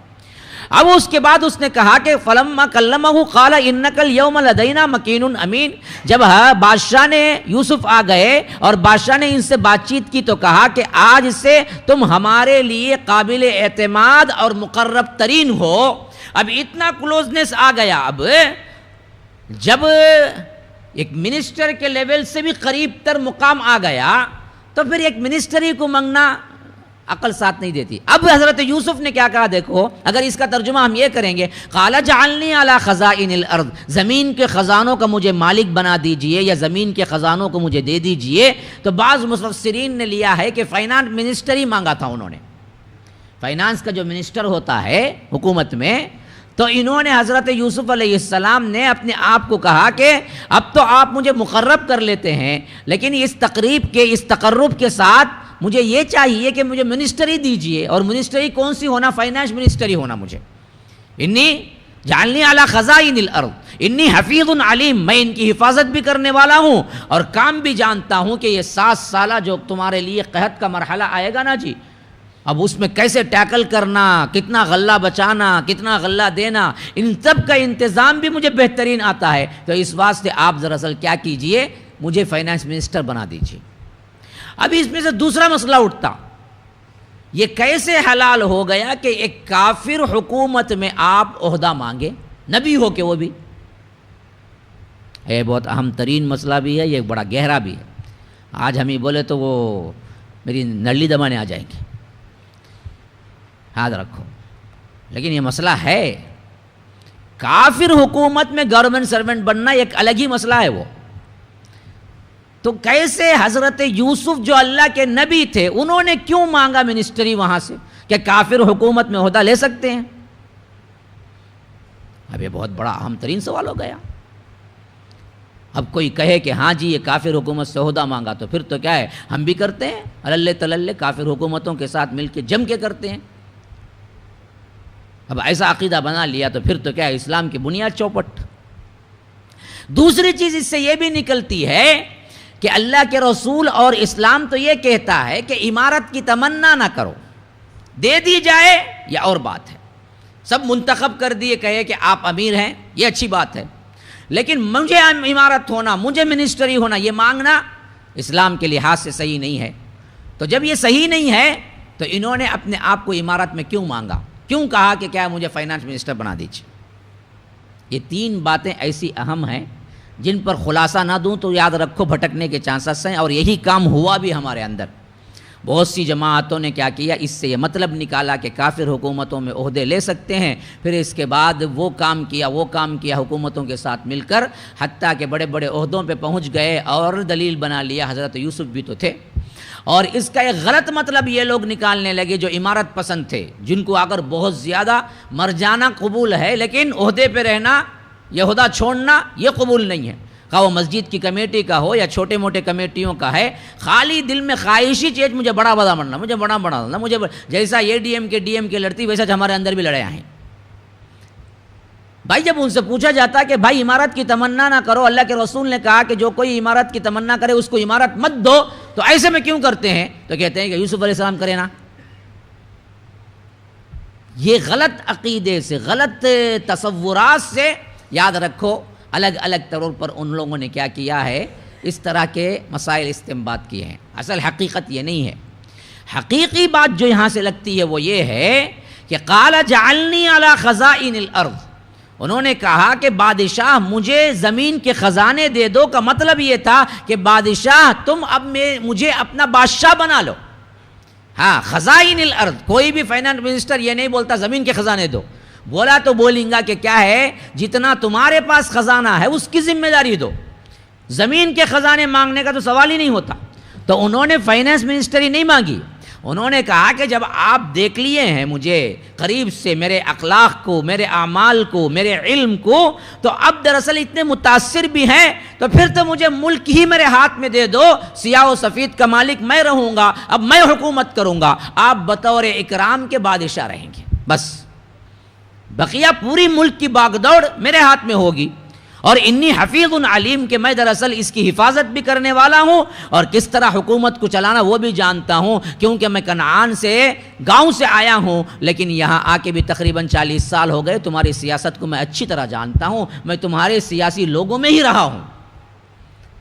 اب اس کے بعد اس نے کہا کہ فلما کلمہ قال انک الیوم لدینا مکین امین. جب بادشاہ نے یوسف آ گئے اور بادشاہ نے ان سے بات چیت کی تو کہا کہ آج سے تم ہمارے لیے قابل اعتماد اور مقرب ترین ہو. اب اتنا کلوزنس آ گیا. اب جب ایک منسٹر کے لیول سے بھی قریب تر مقام آ گیا تو پھر ایک منسٹری کو منگنا عقل ساتھ نہیں دیتی. اب حضرت یوسف نے کیا کہا دیکھو، اگر اس کا ترجمہ ہم یہ کریں گے قال جعلنی علی خزائن الارض، زمین کے خزانوں کا مجھے مالک بنا دیجئے یا زمین کے خزانوں کو مجھے دے دیجئے، تو بعض مفسرین نے لیا ہے کہ فائنانس منسٹر ہی مانگا تھا انہوں نے. فائنانس کا جو منسٹر ہوتا ہے حکومت میں، تو انہوں نے حضرت یوسف علیہ السلام نے اپنے آپ کو کہا کہ اب تو آپ مجھے مقرب کر لیتے ہیں، لیکن اس تقرب کے ساتھ مجھے یہ چاہیے کہ مجھے منسٹری دیجئے. اور منسٹری کون سی ہونا؟ فائنانس منسٹری ہونا. مجھے انی جعلنی علی خزائن الارض انی حفیظ علیم، میں ان کی حفاظت بھی کرنے والا ہوں اور کام بھی جانتا ہوں کہ یہ 7 سالہ جو تمہارے لیے قحط کا مرحلہ آئے گا نا جی، اب اس میں کیسے ٹیکل کرنا، کتنا غلہ بچانا، کتنا غلہ دینا، ان سب کا انتظام بھی مجھے بہترین آتا ہے. تو اس واسطے آپ دراصل کیا کیجئے، مجھے فائنانس منسٹر بنا دیجئے. ابھی اس میں سے دوسرا مسئلہ اٹھتا، یہ کیسے حلال ہو گیا کہ ایک کافر حکومت میں آپ عہدہ مانگے، نبی ہو کے وہ بھی؟ یہ بہت اہم ترین مسئلہ بھی ہے، یہ بڑا گہرا بھی ہے. آج ہم ہی بولے تو وہ میری نرلی دبانے آ جائیں گے، یاد رکھو. لیکن یہ مسئلہ ہے، کافر حکومت میں گورنمنٹ سرونٹ بننا ایک الگ ہی مسئلہ ہے. وہ تو کیسے حضرت یوسف جو اللہ کے نبی تھے انہوں نے کیوں مانگا منسٹری وہاں سے؟ کہ کافر حکومت میں عہدہ لے سکتے ہیں؟ اب یہ بہت بڑا اہم ترین سوال ہو گیا. اب کوئی کہے کہ ہاں جی یہ کافر حکومت سے عہدہ مانگا تو پھر تو کیا ہے، ہم بھی کرتے ہیں اللہ تللے، کافر حکومتوں کے ساتھ مل کے جم کے کرتے ہیں. اب ایسا عقیدہ بنا لیا تو پھر تو کیا ہے، اسلام کی بنیاد چوپٹ. دوسری چیز اس سے یہ بھی نکلتی ہے کہ اللہ کے رسول اور اسلام تو یہ کہتا ہے کہ عمارت کی تمنا نہ کرو، دے دی جائے یا اور بات ہے. سب منتخب کر دیے، کہے کہ آپ امیر ہیں، یہ اچھی بات ہے، لیکن مجھے عمارت ہونا، مجھے منسٹری ہونا، یہ مانگنا اسلام کے لحاظ سے صحیح نہیں ہے. تو جب یہ صحیح نہیں ہے تو انہوں نے اپنے آپ کو عمارت میں کیوں مانگا، کیوں کہا کہ کیا مجھے فائنانس منسٹر بنا دیجیے؟ یہ 3 باتیں ایسی اہم ہیں جن پر خلاصہ نہ دوں تو یاد رکھو بھٹکنے کے چانسز ہیں. اور یہی کام ہوا بھی ہمارے اندر. بہت سی جماعتوں نے کیا کیا، اس سے یہ مطلب نکالا کہ کافر حکومتوں میں عہدے لے سکتے ہیں، پھر اس کے بعد وہ کام کیا حکومتوں کے ساتھ مل کر، حتیٰ کہ بڑے بڑے عہدوں پہ پہنچ گئے اور دلیل بنا لیا حضرت یوسف بھی تو تھے. اور اس کا ایک غلط مطلب یہ لوگ نکالنے لگے جو عمارت پسند تھے، جن کو اگر بہت زیادہ مر جانا قبول ہے لیکن عہدے پہ رہنا، یہ عہدہ چھوڑنا یہ قبول نہیں ہے. خواہ وہ مسجد کی کمیٹی کا ہو یا چھوٹے موٹے کمیٹیوں کا ہے، خالی دل میں خواہشی چیز مجھے بڑا بننا، مجھے بڑا بننا، مجھے جیسا یہ ڈی ایم کے لڑتی ویسا ہمارے اندر بھی لڑے ہیں. بھائی جب ان سے پوچھا جاتا کہ بھائی عمارت کی تمنا نہ کرو، اللہ کے رسول نے کہا کہ جو کوئی عمارت کی تمنا کرے اس کو عمارت مت دو، تو ایسے میں کیوں کرتے ہیں؟ تو کہتے ہیں کہ یوسف علیہ السلام کرے نا. یہ غلط عقیدے سے، غلط تصورات سے، یاد رکھو الگ الگ طور پر ان لوگوں نے کیا کیا ہے، اس طرح کے مسائل استنباط کیے ہیں. اصل حقیقت یہ نہیں ہے. حقیقی بات جو یہاں سے لگتی ہے وہ یہ ہے کہ قال جعلنی علی خزائن الارض، انہوں نے کہا کہ بادشاہ مجھے زمین کے خزانے دے دو، کا مطلب یہ تھا کہ بادشاہ تم اب مجھے اپنا بادشاہ بنا لو۔ ہاں، خزائن الارض، کوئی بھی فائنانس منسٹر یہ نہیں بولتا زمین کے خزانے دو، بولا تو بولیں گا کہ کیا ہے، جتنا تمہارے پاس خزانہ ہے اس کی ذمہ داری دو، زمین کے خزانے مانگنے کا تو سوال ہی نہیں ہوتا۔ تو انہوں نے فائنانس منسٹری نہیں مانگی، انہوں نے کہا کہ جب آپ دیکھ لیے ہیں مجھے قریب سے، میرے اخلاق کو، میرے اعمال کو، میرے علم کو، تو اب دراصل اتنے متاثر بھی ہیں، تو پھر تو مجھے ملک ہی میرے ہاتھ میں دے دو، سیاہ و سفید کا مالک میں رہوں گا، اب میں حکومت کروں گا، آپ بطور اکرام کے بادشاہ رہیں گے، بس بقیہ پوری ملک کی باغ دوڑ میرے ہاتھ میں ہوگی، اور انی حفیظ علیم کہ میں دراصل اس کی حفاظت بھی کرنے والا ہوں، اور کس طرح حکومت کو چلانا وہ بھی جانتا ہوں، کیونکہ میں کنعان سے گاؤں سے آیا ہوں، لیکن یہاں آ کے بھی تقریباً 40 سال ہو گئے، تمہاری سیاست کو میں اچھی طرح جانتا ہوں، میں تمہارے سیاسی لوگوں میں ہی رہا ہوں،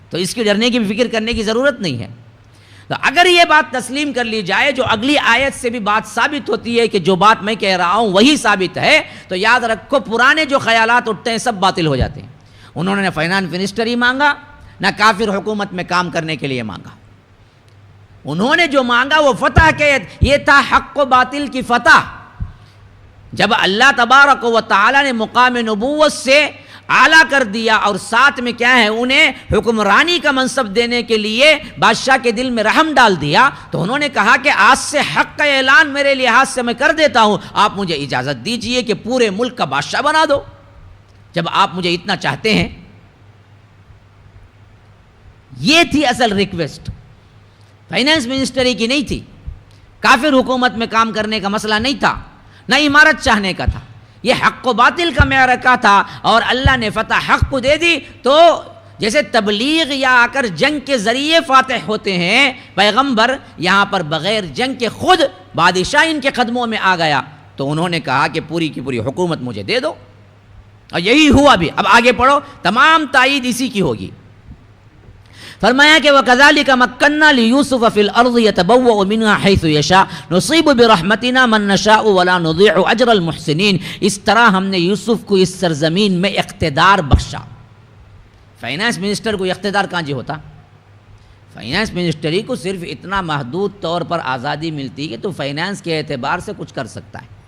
تو اس کی ڈرنے کی فکر کرنے کی ضرورت نہیں ہے۔ تو اگر یہ بات تسلیم کر لی جائے، جو اگلی آیت سے بھی بات ثابت ہوتی ہے کہ جو بات میں کہہ رہا ہوں وہی ثابت ہے، تو یاد رکھو پرانے جو خیالات اٹھتے ہیں سب باطل ہو جاتے ہیں۔ انہوں نے فائنانس منسٹری مانگا، نہ کافر حکومت میں کام کرنے کے لیے مانگا، انہوں نے جو مانگا وہ فتح کے، یہ تھا حق و باطل کی فتح۔ جب اللہ تبارک و تعالی نے مقام نبوت سے اعلیٰ کر دیا، اور ساتھ میں کیا ہے، انہیں حکمرانی کا منصب دینے کے لیے بادشاہ کے دل میں رحم ڈال دیا، تو انہوں نے کہا کہ آج سے حق کا اعلان میرے لحاظ سے میں کر دیتا ہوں، آپ مجھے اجازت دیجئے کہ پورے ملک کا بادشاہ بنا دو، جب آپ مجھے اتنا چاہتے ہیں۔ یہ تھی اصل ریکویسٹ، فائنانس منسٹری کی نہیں تھی، کافر حکومت میں کام کرنے کا مسئلہ نہیں تھا، نہ عمارت چاہنے کا تھا، یہ حق و باطل کا معرکہ تھا، اور اللہ نے فتح حق کو دے دی۔ تو جیسے تبلیغ یا آ کر جنگ کے ذریعے فاتح ہوتے ہیں پیغمبر، یہاں پر بغیر جنگ کے خود بادشاہ ان کے قدموں میں آ گیا، تو انہوں نے کہا کہ پوری کی پوری حکومت مجھے دے دو، اور یہی ہوا بھی۔ اب آگے پڑھو، تمام تائید اسی کی ہوگی۔ فرمایا کہ وَكَذَلِكَ مَكَّنَّا لِيُوسُفَ فِي الْأَرْضِ يَتَبَوَّأُ مِنْهَا حَيْثُ يَشَاءُ نُصِيبُ بِرَحْمَتِنَا مَن نَّشَاءُ وَلَا نُضِيعُ أَجْرَ الْمُحْسِنِينَ، اس طرح ہم نے یوسف کو اس سرزمین میں اقتدار بخشا۔ فائنانس منسٹر کو اقتدار کہاں جی ہوتا؟ فائنانس منسٹری کو صرف اتنا محدود طور پر آزادی ملتی کہ تو فائنانس کے اعتبار سے کچھ کر سکتا ہے۔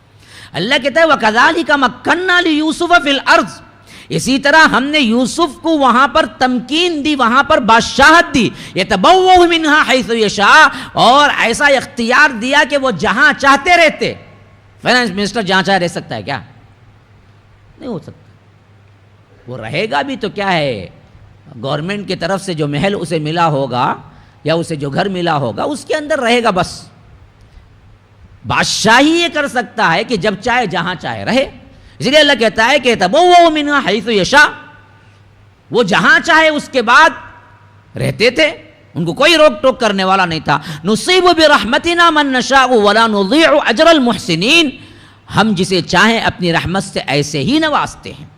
اللہ کہتا ہے وَكَذَلِكَ مَكَّنَّا لِيُوسُفَ فِي الْأَرْضِ، اسی طرح ہم نے یوسف کو وہاں پر تمکین دی، وہاں پر بادشاہت دی، يَتَبَوَّأُ مِنْهَا حَيْثُ يَشَاءُ، اور ایسا اختیار دیا کہ وہ جہاں چاہتے رہتے۔ فائنانس منسٹر جہاں چاہے رہ سکتا ہے کیا؟ نہیں ہو سکتا، وہ رہے گا بھی تو کیا ہے، گورنمنٹ کی طرف سے جو محل اسے ملا ہوگا یا اسے جو گھر ملا ہوگا اس کے اندر رہے گا بس۔ بادشاہ ہی یہ کر سکتا ہے کہ جب چاہے جہاں چاہے رہے، اس لیے اللہ کہتا ہے کہ تبوؤ منہا حیث یشاء، وہ جہاں چاہے اس کے بعد رہتے تھے، ان کو کوئی روک ٹوک کرنے والا نہیں تھا۔ نصیب برحمتنا من نشاء ولا نضيع اجر المحسنین، ہم جسے چاہیں اپنی رحمت سے ایسے ہی نوازتے ہیں۔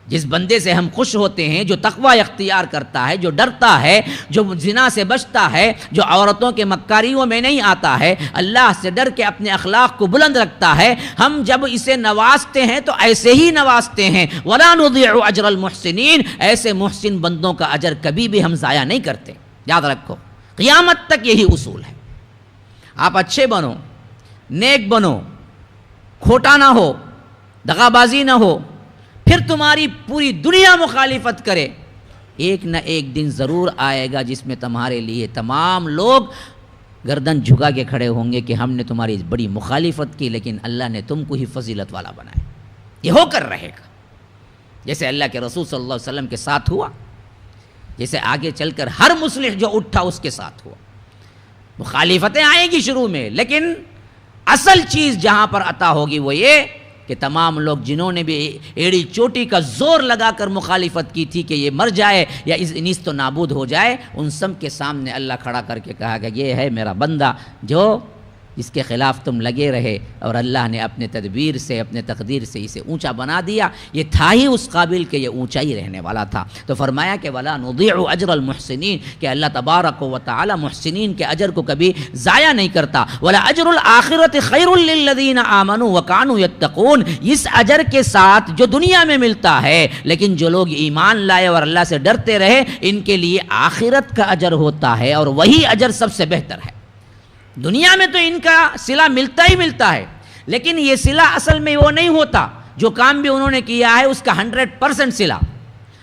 جس بندے سے ہم خوش ہوتے ہیں، جو تقوی اختیار کرتا ہے، جو ڈرتا ہے، جو زنا سے بچتا ہے، جو عورتوں کے مکاریوں میں نہیں آتا ہے، اللہ سے ڈر کے اپنے اخلاق کو بلند رکھتا ہے، ہم جب اسے نوازتے ہیں تو ایسے ہی نوازتے ہیں۔ وَلَا نُضِيعُ أَجْرَ الْمُحْسِنِينَ، ایسے محسن بندوں کا اجر کبھی بھی ہم ضائع نہیں کرتے۔ یاد رکھو، قیامت تک یہی اصول ہے۔ آپ اچھے بنو، نیک بنو، کھوٹا نہ ہو، دغا بازی نہ ہو، پھر تمہاری پوری دنیا مخالفت کرے، ایک نہ ایک دن ضرور آئے گا جس میں تمہارے لیے تمام لوگ گردن جھکا کے کھڑے ہوں گے کہ ہم نے تمہاری بڑی مخالفت کی لیکن اللہ نے تم کو ہی فضیلت والا بنایا۔ یہ ہو کر رہے گا، جیسے اللہ کے رسول صلی اللہ علیہ وسلم کے ساتھ ہوا، جیسے آگے چل کر ہر مصلح جو اٹھا اس کے ساتھ ہوا۔ مخالفتیں آئیں گی شروع میں، لیکن اصل چیز جہاں پر عطا ہوگی وہ یہ کہ تمام لوگ جنہوں نے بھی ایڑی چوٹی کا زور لگا کر مخالفت کی تھی کہ یہ مر جائے یا نیست و نابود ہو جائے، ان سب کے سامنے اللہ کھڑا کر کے کہا کہ یہ ہے میرا بندہ جو جس کے خلاف تم لگے رہے اور اللہ نے اپنے تدبیر سے اپنے تقدیر سے اسے اونچا بنا دیا. یہ تھا ہی اس قابل کہ یہ اونچا ہی رہنے والا تھا. تو فرمایا کہ ولا نضيع اجر المحسنین، کہ اللہ تبارک و تعالی محسنین کے اجر کو کبھی ضائع نہیں کرتا. ولا اجر الآخرۃ خیر للذین آمنوا وکانوا یتقون، اس اجر کے ساتھ جو دنیا میں ملتا ہے لیکن جو لوگ ایمان لائے اور اللہ سے ڈرتے رہے، ان کے لیے آخرت کا اجر ہوتا ہے، اور وہی اجر سب سے بہتر ہے. دنیا میں تو ان کا صلہ ملتا ہی ملتا ہے، لیکن یہ صلہ اصل میں وہ نہیں ہوتا جو کام بھی انہوں نے کیا ہے اس کا 100% صلہ،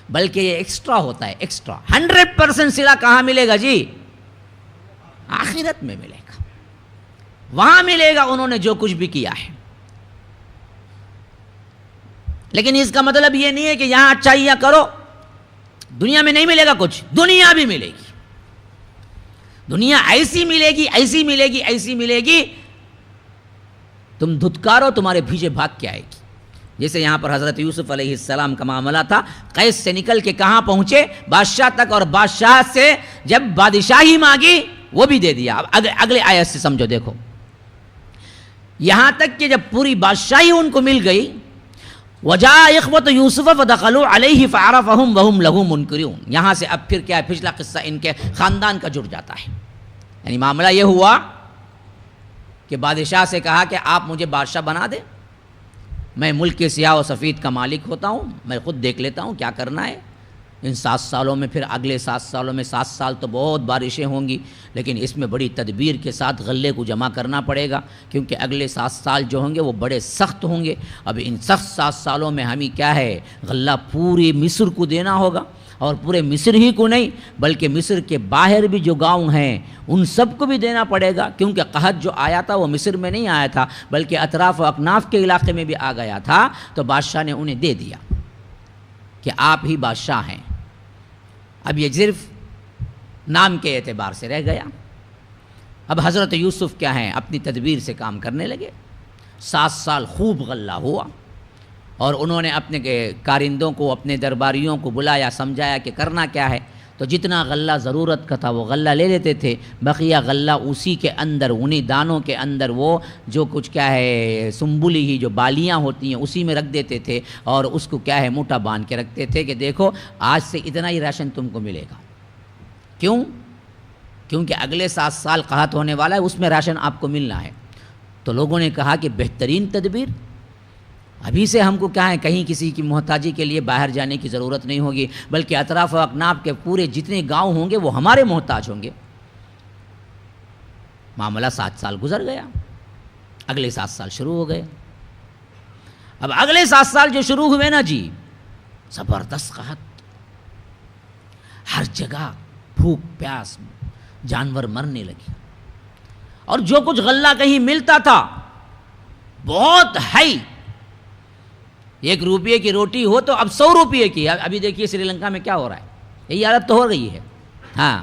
بلکہ یہ ایکسٹرا ہوتا ہے. ایکسٹرا 100% صلہ کہاں ملے گا جی؟ آخرت میں ملے گا، وہاں ملے گا انہوں نے جو کچھ بھی کیا ہے. لیکن اس کا مطلب یہ نہیں ہے کہ یہاں اچھائیاں کرو دنیا میں نہیں ملے گا کچھ، دنیا بھی ملے گی. دنیا ایسی ملے گی، ایسی ملے گی، ایسی ملے گی، تم دھتکارو تمہارے پیچھے بھاگ کے آئے گی. جیسے یہاں پر حضرت یوسف علیہ السلام کا معاملہ تھا، قیس سے نکل کے کہاں پہنچے؟ بادشاہ تک، اور بادشاہ سے جب بادشاہی مانگی وہ بھی دے دیا. اب اگلے آیت سے سمجھو، دیکھو یہاں تک کہ جب پوری بادشاہی ان کو مل گئی، وَجَاءَ إِخْوَةُ يُوسُفَ فَدَخَلُوا عَلَيْهِ فَعَرَفَهُمْ وَهُمْ لَهُ مُنْكِرُونَ. یہاں سے اب پھر کیا ہے؟ پچھلا قصہ ان کے خاندان کا جڑ جاتا ہے. یعنی معاملہ یہ ہوا کہ بادشاہ سے کہا کہ آپ مجھے بادشاہ بنا دیں، میں ملک کے سیاہ و سفید کا مالک ہوتا ہوں، میں خود دیکھ لیتا ہوں کیا کرنا ہے. ان 7 سالوں میں، پھر اگلے 7 سالوں میں، 7 سال تو بہت بارشیں ہوں گی، لیکن اس میں بڑی تدبیر کے ساتھ غلے کو جمع کرنا پڑے گا، کیونکہ اگلے 7 سال جو ہوں گے وہ بڑے سخت ہوں گے. اب ان سخت 7 سالوں میں ہمیں کیا ہے؟ غلہ پوری مصر کو دینا ہوگا، اور پورے مصر ہی کو نہیں بلکہ مصر کے باہر بھی جو گاؤں ہیں ان سب کو بھی دینا پڑے گا، کیونکہ قحط جو آیا تھا وہ مصر میں نہیں آیا تھا بلکہ اطراف و اکناف کے علاقے میں بھی آ گیا تھا. تو بادشاہ نے انہیں دے دیا کہ آپ ہی بادشاہ ہیں. اب یہ صرف نام کے اعتبار سے رہ گیا. اب حضرت یوسف کیا ہیں؟ اپنی تدبیر سے کام کرنے لگے. 7 سال خوب غلہ ہوا، اور انہوں نے اپنے کارندوں کو، اپنے درباریوں کو بلایا، سمجھایا کہ کرنا کیا ہے. تو جتنا غلہ ضرورت کا تھا وہ غلہ لے لیتے تھے، بقیہ غلہ اسی کے اندر، انہی دانوں کے اندر وہ جو کچھ کیا ہے سنبلی ہی جو بالیاں ہوتی ہیں اسی میں رکھ دیتے تھے، اور اس کو کیا ہے موٹا باندھ کے رکھتے تھے کہ دیکھو آج سے اتنا ہی راشن تم کو ملے گا. کیوں؟ کیونکہ اگلے 7 سال قحط ہونے والا ہے، اس میں راشن آپ کو ملنا ہے. تو لوگوں نے کہا کہ بہترین تدبیر، ابھی سے ہم کو کیا ہے کہیں کسی کی محتاجی کے لیے باہر جانے کی ضرورت نہیں ہوگی، بلکہ اطراف و اکناف کے پورے جتنے گاؤں ہوں گے وہ ہمارے محتاج ہوں گے. معاملہ 7 سال گزر گیا، اگلے 7 سال شروع ہو گئے. اب اگلے 7 سال جو شروع ہوئے نا جی، زبردست قحط، ہر جگہ بھوک پیاس، جانور مرنے لگے، اور جو کچھ غلہ کہیں ملتا تھا بہت ہائی. 1 روپیے کی روٹی ہو تو اب 100 روپیے کی. ابھی دیکھیے سری لنکا میں کیا ہو رہا ہے، یہی حالت تو ہو گئی ہے. ہاں،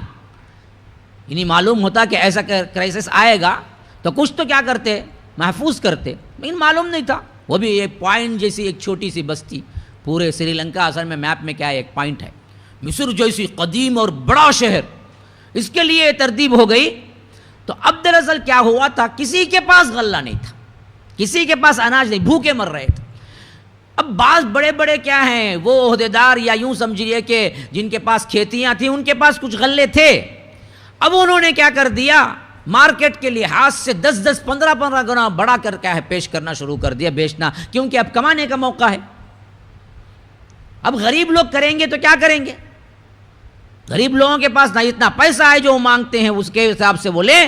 انہیں معلوم ہوتا کہ ایسا کرائسس آئے گا تو کچھ تو کیا کرتے، محفوظ کرتے، لیکن معلوم نہیں تھا. وہ بھی ایک پوائنٹ جیسی ایک چھوٹی سی بستی، پورے سری لنکا اصل میں میپ میں کیا ہے ایک پوائنٹ ہے. مصر جیسی قدیم اور بڑا شہر، اس کے لیے ترتیب ہو گئی. تو اب دراصل کیا ہوا تھا، کسی کے پاس غلہ نہیں تھا، کسی کے پاس اناج نہیں، بھوکے مر رہے تھے. اب بعض بڑے بڑے کیا ہیں وہ عہدیدار، یا یوں سمجھیے کہ جن کے پاس کھیتیاں تھیں ان کے پاس کچھ غلے تھے. اب انہوں نے کیا کر دیا، مارکیٹ کے لحاظ سے 10-10 15-15 گنا بڑا کر کیا ہے پیش کرنا شروع کر دیا، بیچنا، کیونکہ اب کمانے کا موقع ہے. اب غریب لوگ کریں گے تو کیا کریں گے؟ غریب لوگوں کے پاس نہ اتنا پیسہ ہے جو وہ مانگتے ہیں اس کے حساب سے وہ لیں،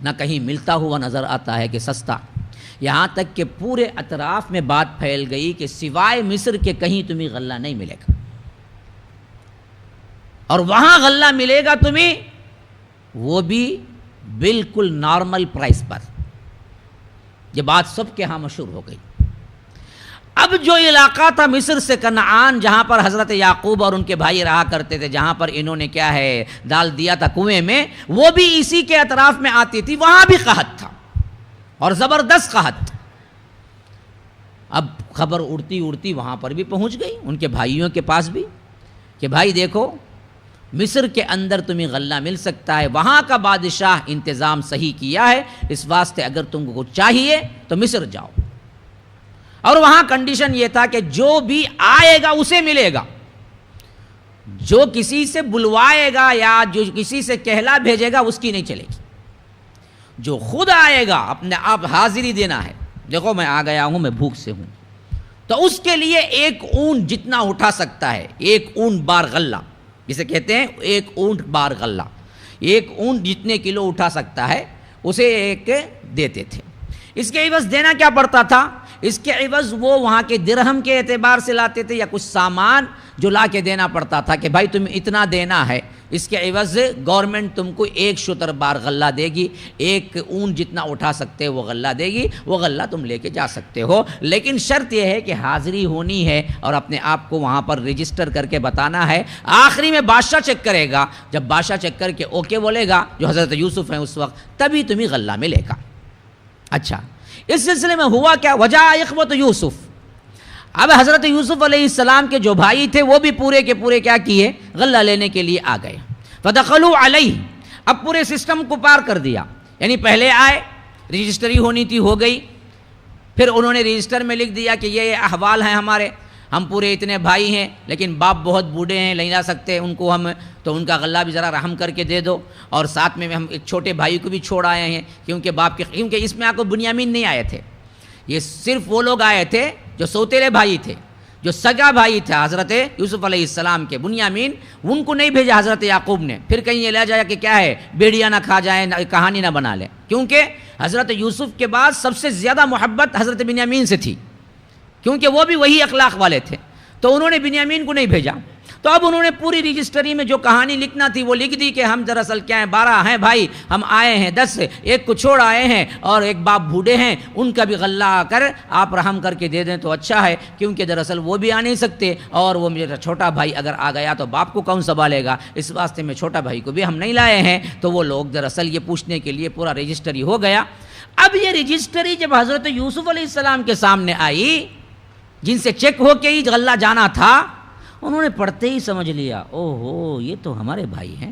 نہ کہیں ملتا ہوا نظر آتا ہے کہ سستا. یہاں تک کہ پورے اطراف میں بات پھیل گئی کہ سوائے مصر کے کہیں تمہیں غلہ نہیں ملے گا، اور وہاں غلہ ملے گا تمہیں وہ بھی بالکل نارمل پرائس پر. یہ بات سب کے ہاں مشہور ہو گئی. اب جو علاقہ تھا مصر سے کنعان، جہاں پر حضرت یعقوب اور ان کے بھائی رہا کرتے تھے، جہاں پر انہوں نے کیا ہے ڈال دیا تھا کنویں میں، وہ بھی اسی کے اطراف میں آتی تھی، وہاں بھی قحط تھا اور زبردست قحط. اب خبر اڑتی اڑتی وہاں پر بھی پہنچ گئی، ان کے بھائیوں کے پاس بھی، کہ بھائی دیکھو مصر کے اندر تمہیں غلہ مل سکتا ہے، وہاں کا بادشاہ انتظام صحیح کیا ہے، اس واسطے اگر تم کو چاہیے تو مصر جاؤ۔ اور وہاں کنڈیشن یہ تھا کہ جو بھی آئے گا اسے ملے گا، جو کسی سے بلوائے گا یا جو کسی سے کہلا بھیجے گا اس کی نہیں چلے گی، جو خود آئے گا اپنے آپ حاضری دینا ہے، دیکھو میں آ گیا ہوں، میں بھوک سے ہوں، تو اس کے لیے ایک اونٹ جتنا اٹھا سکتا ہے، ایک اونٹ بار غلہ جسے کہتے ہیں، ایک اونٹ بار غلہ، ایک اونٹ جتنے کلو اٹھا سکتا ہے اسے ایک دیتے تھے۔ اس کے عوض دینا کیا پڑتا تھا؟ اس کے عوض وہ وہاں کے درہم کے اعتبار سے لاتے تھے یا کچھ سامان جو لا کے دینا پڑتا تھا کہ بھائی تم اتنا دینا ہے، اس کے عوض گورنمنٹ تم کو ایک شتر بار غلہ دے گی، ایک اونٹ جتنا اٹھا سکتے وہ غلہ دے گی، وہ غلہ تم لے کے جا سکتے ہو، لیکن شرط یہ ہے کہ حاضری ہونی ہے اور اپنے آپ کو وہاں پر رجسٹر کر کے بتانا ہے۔ آخری میں بادشاہ چیک کرے گا، جب بادشاہ چیک کر کے اوکے بولے گا جو حضرت یوسف ہیں اس وقت، تبھی تمہیں غلہ ملے گا۔ اچھا، اس سلسلے میں ہوا کیا؟ وجاء اخوۃ یوسف، اب حضرت یوسف علیہ السلام کے جو بھائی تھے وہ بھی پورے کے پورے کیا کیے؟ غلہ لینے کے لیے آ گئے۔ فدخلوا علیہ، اب پورے سسٹم کو پار کر دیا، یعنی پہلے آئے، رجسٹری ہونی تھی، ہو گئی، پھر انہوں نے رجسٹر میں لکھ دیا کہ یہ احوال ہیں ہمارے، ہم پورے اتنے بھائی ہیں لیکن باپ بہت بوڑھے ہیں، نہیں لا سکتے ان کو ہم، تو ان کا غلہ بھی ذرا رحم کر کے دے دو، اور ساتھ میں ہم ایک چھوٹے بھائی کو بھی چھوڑ آئے ہیں کیونکہ باپ کے، کیونکہ اس میں آپ کو بنیامین نہیں آئے تھے، یہ صرف وہ لوگ آئے تھے جو سوتیلے بھائی تھے، جو سگا بھائی تھا حضرت یوسف علیہ السلام کے، بنیامین ان کو نہیں بھیجا حضرت یعقوب نے، پھر کہیں یہ لے جایا کہ کیا ہے بیڑیاں نہ کھا جائیں، کہانی نہ بنا لیں، کیونکہ حضرت یوسف کے بعد سب سے زیادہ محبت حضرت بنیامین سے تھی، کیونکہ وہ بھی وہی اخلاق والے تھے، تو انہوں نے بنیامین کو نہیں بھیجا۔ تو اب انہوں نے پوری رجسٹری میں جو کہانی لکھنا تھی وہ لکھ دی کہ ہم دراصل کیا ہیں، 12 ہیں بھائی، ہم آئے ہیں 10، ایک کو چھوڑ آئے ہیں اور ایک باپ بوڑھے ہیں، ان کا بھی غلہ آ کر آپ رحم کر کے دے دیں تو اچھا ہے، کیونکہ دراصل وہ بھی آ نہیں سکتے اور وہ میرا چھوٹا بھائی اگر آ گیا تو باپ کو کون سنبھالے گا، اس واسطے میں چھوٹا بھائی کو بھی ہم نہیں لائے ہیں۔ تو وہ لوگ دراصل یہ پوچھنے کے لیے پورا رجسٹری ہو گیا۔ اب یہ رجسٹری جب حضرت یوسف علیہ السلام کے سامنے آئی، جن سے چیک ہو کے ہی غلہ جانا تھا، انہوں نے پڑھتے ہی سمجھ لیا، اوہو یہ تو ہمارے بھائی ہیں،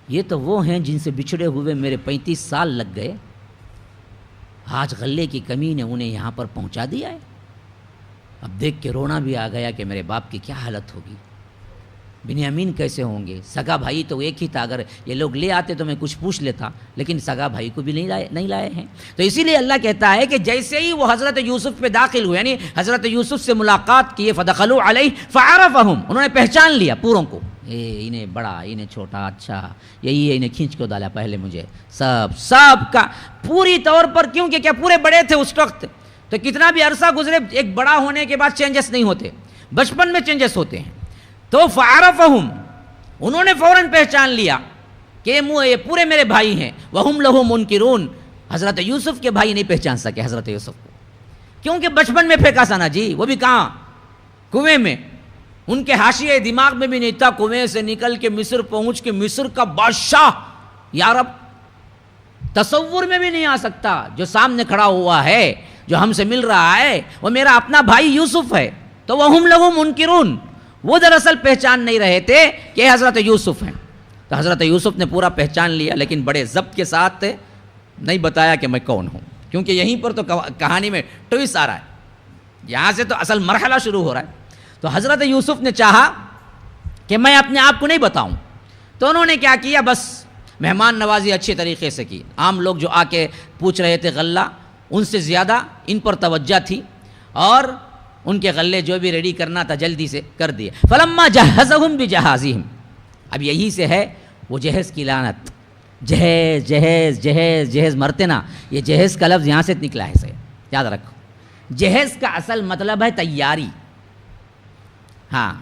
یہ تو وہ ہیں جن سے بچھڑے ہوئے میرے 35 سال لگ گئے، آج غلے کی کمی نے انہیں یہاں پر پہنچا دیا ہے۔ اب دیکھ کے رونا بھی آ گیا کہ میرے باپ کی کیا حالت ہوگی، بنیامین کیسے ہوں گے، سگا بھائی تو ایک ہی تھا، اگر یہ لوگ لے آتے تو میں کچھ پوچھ لیتا، لیکن سگا بھائی کو بھی نہیں لائے ہیں۔ تو اسی لیے اللہ کہتا ہے کہ جیسے ہی وہ حضرت یوسف پہ داخل ہوئے، یعنی حضرت یوسف سے ملاقات کیے، فدخلوا علیہ فعرفہم، انہوں نے پہچان لیا پوروں کو، انہیں بڑا، انہیں چھوٹا، اچھا یہی ہے، انہیں کھینچ کو ڈالا پہلے مجھے، سب کا پوری طور پر، کیونکہ کیا پورے بڑے تھے اس وقت، تو کتنا بھی عرصہ گزرے ایک بڑا ہونے کے بعد چینجز نہیں ہوتے، بچپن میں چینجز ہوتے ہیں۔ تو فعرفہم، انہوں نے فوراً پہچان لیا کہ یہ پورے میرے بھائی ہیں، وہم لہ منکرون، حضرت یوسف کے بھائی نہیں پہچان سکے حضرت یوسف کو، کیونکہ بچپن میں پھینکا سا نا جی، وہ بھی کہاں، کنویں میں، ان کے حاشیے دماغ میں بھی نہیں تھا، کنویں سے نکل کے مصر پہنچ کے مصر کا بادشاہ، یا رب تصور میں بھی نہیں آ سکتا، جو سامنے کھڑا ہوا ہے، جو ہم سے مل رہا ہے، وہ میرا اپنا بھائی یوسف ہے۔ تو وہم لہ منکرون، وہ دراصل پہچان نہیں رہے تھے کہ حضرت یوسف ہیں۔ تو حضرت یوسف نے پورا پہچان لیا، لیکن بڑے ضبط کے ساتھ نہیں بتایا کہ میں کون ہوں، کیونکہ یہیں پر تو کہانی میں ٹوئسٹ آ رہا ہے، یہاں سے تو اصل مرحلہ شروع ہو رہا ہے۔ تو حضرت یوسف نے چاہا کہ میں اپنے آپ کو نہیں بتاؤں، تو انہوں نے کیا کیا، بس مہمان نوازی اچھے طریقے سے کی۔ عام لوگ جو آ کے پوچھ رہے تھے غلہ، ان سے زیادہ ان پر توجہ تھی، اور ان کے غلے جو بھی ریڈی کرنا تھا جلدی سے کر دیے۔ فلما جہزہم بجہازہم، اب یہی سے ہے وہ جہز کی لعنت، جہز جہز جہز جہز، مرتے نا، یہ جہز کا لفظ یہاں سے نکلا ہے، سے یاد رکھو، جہز کا اصل مطلب ہے تیاری، ہاں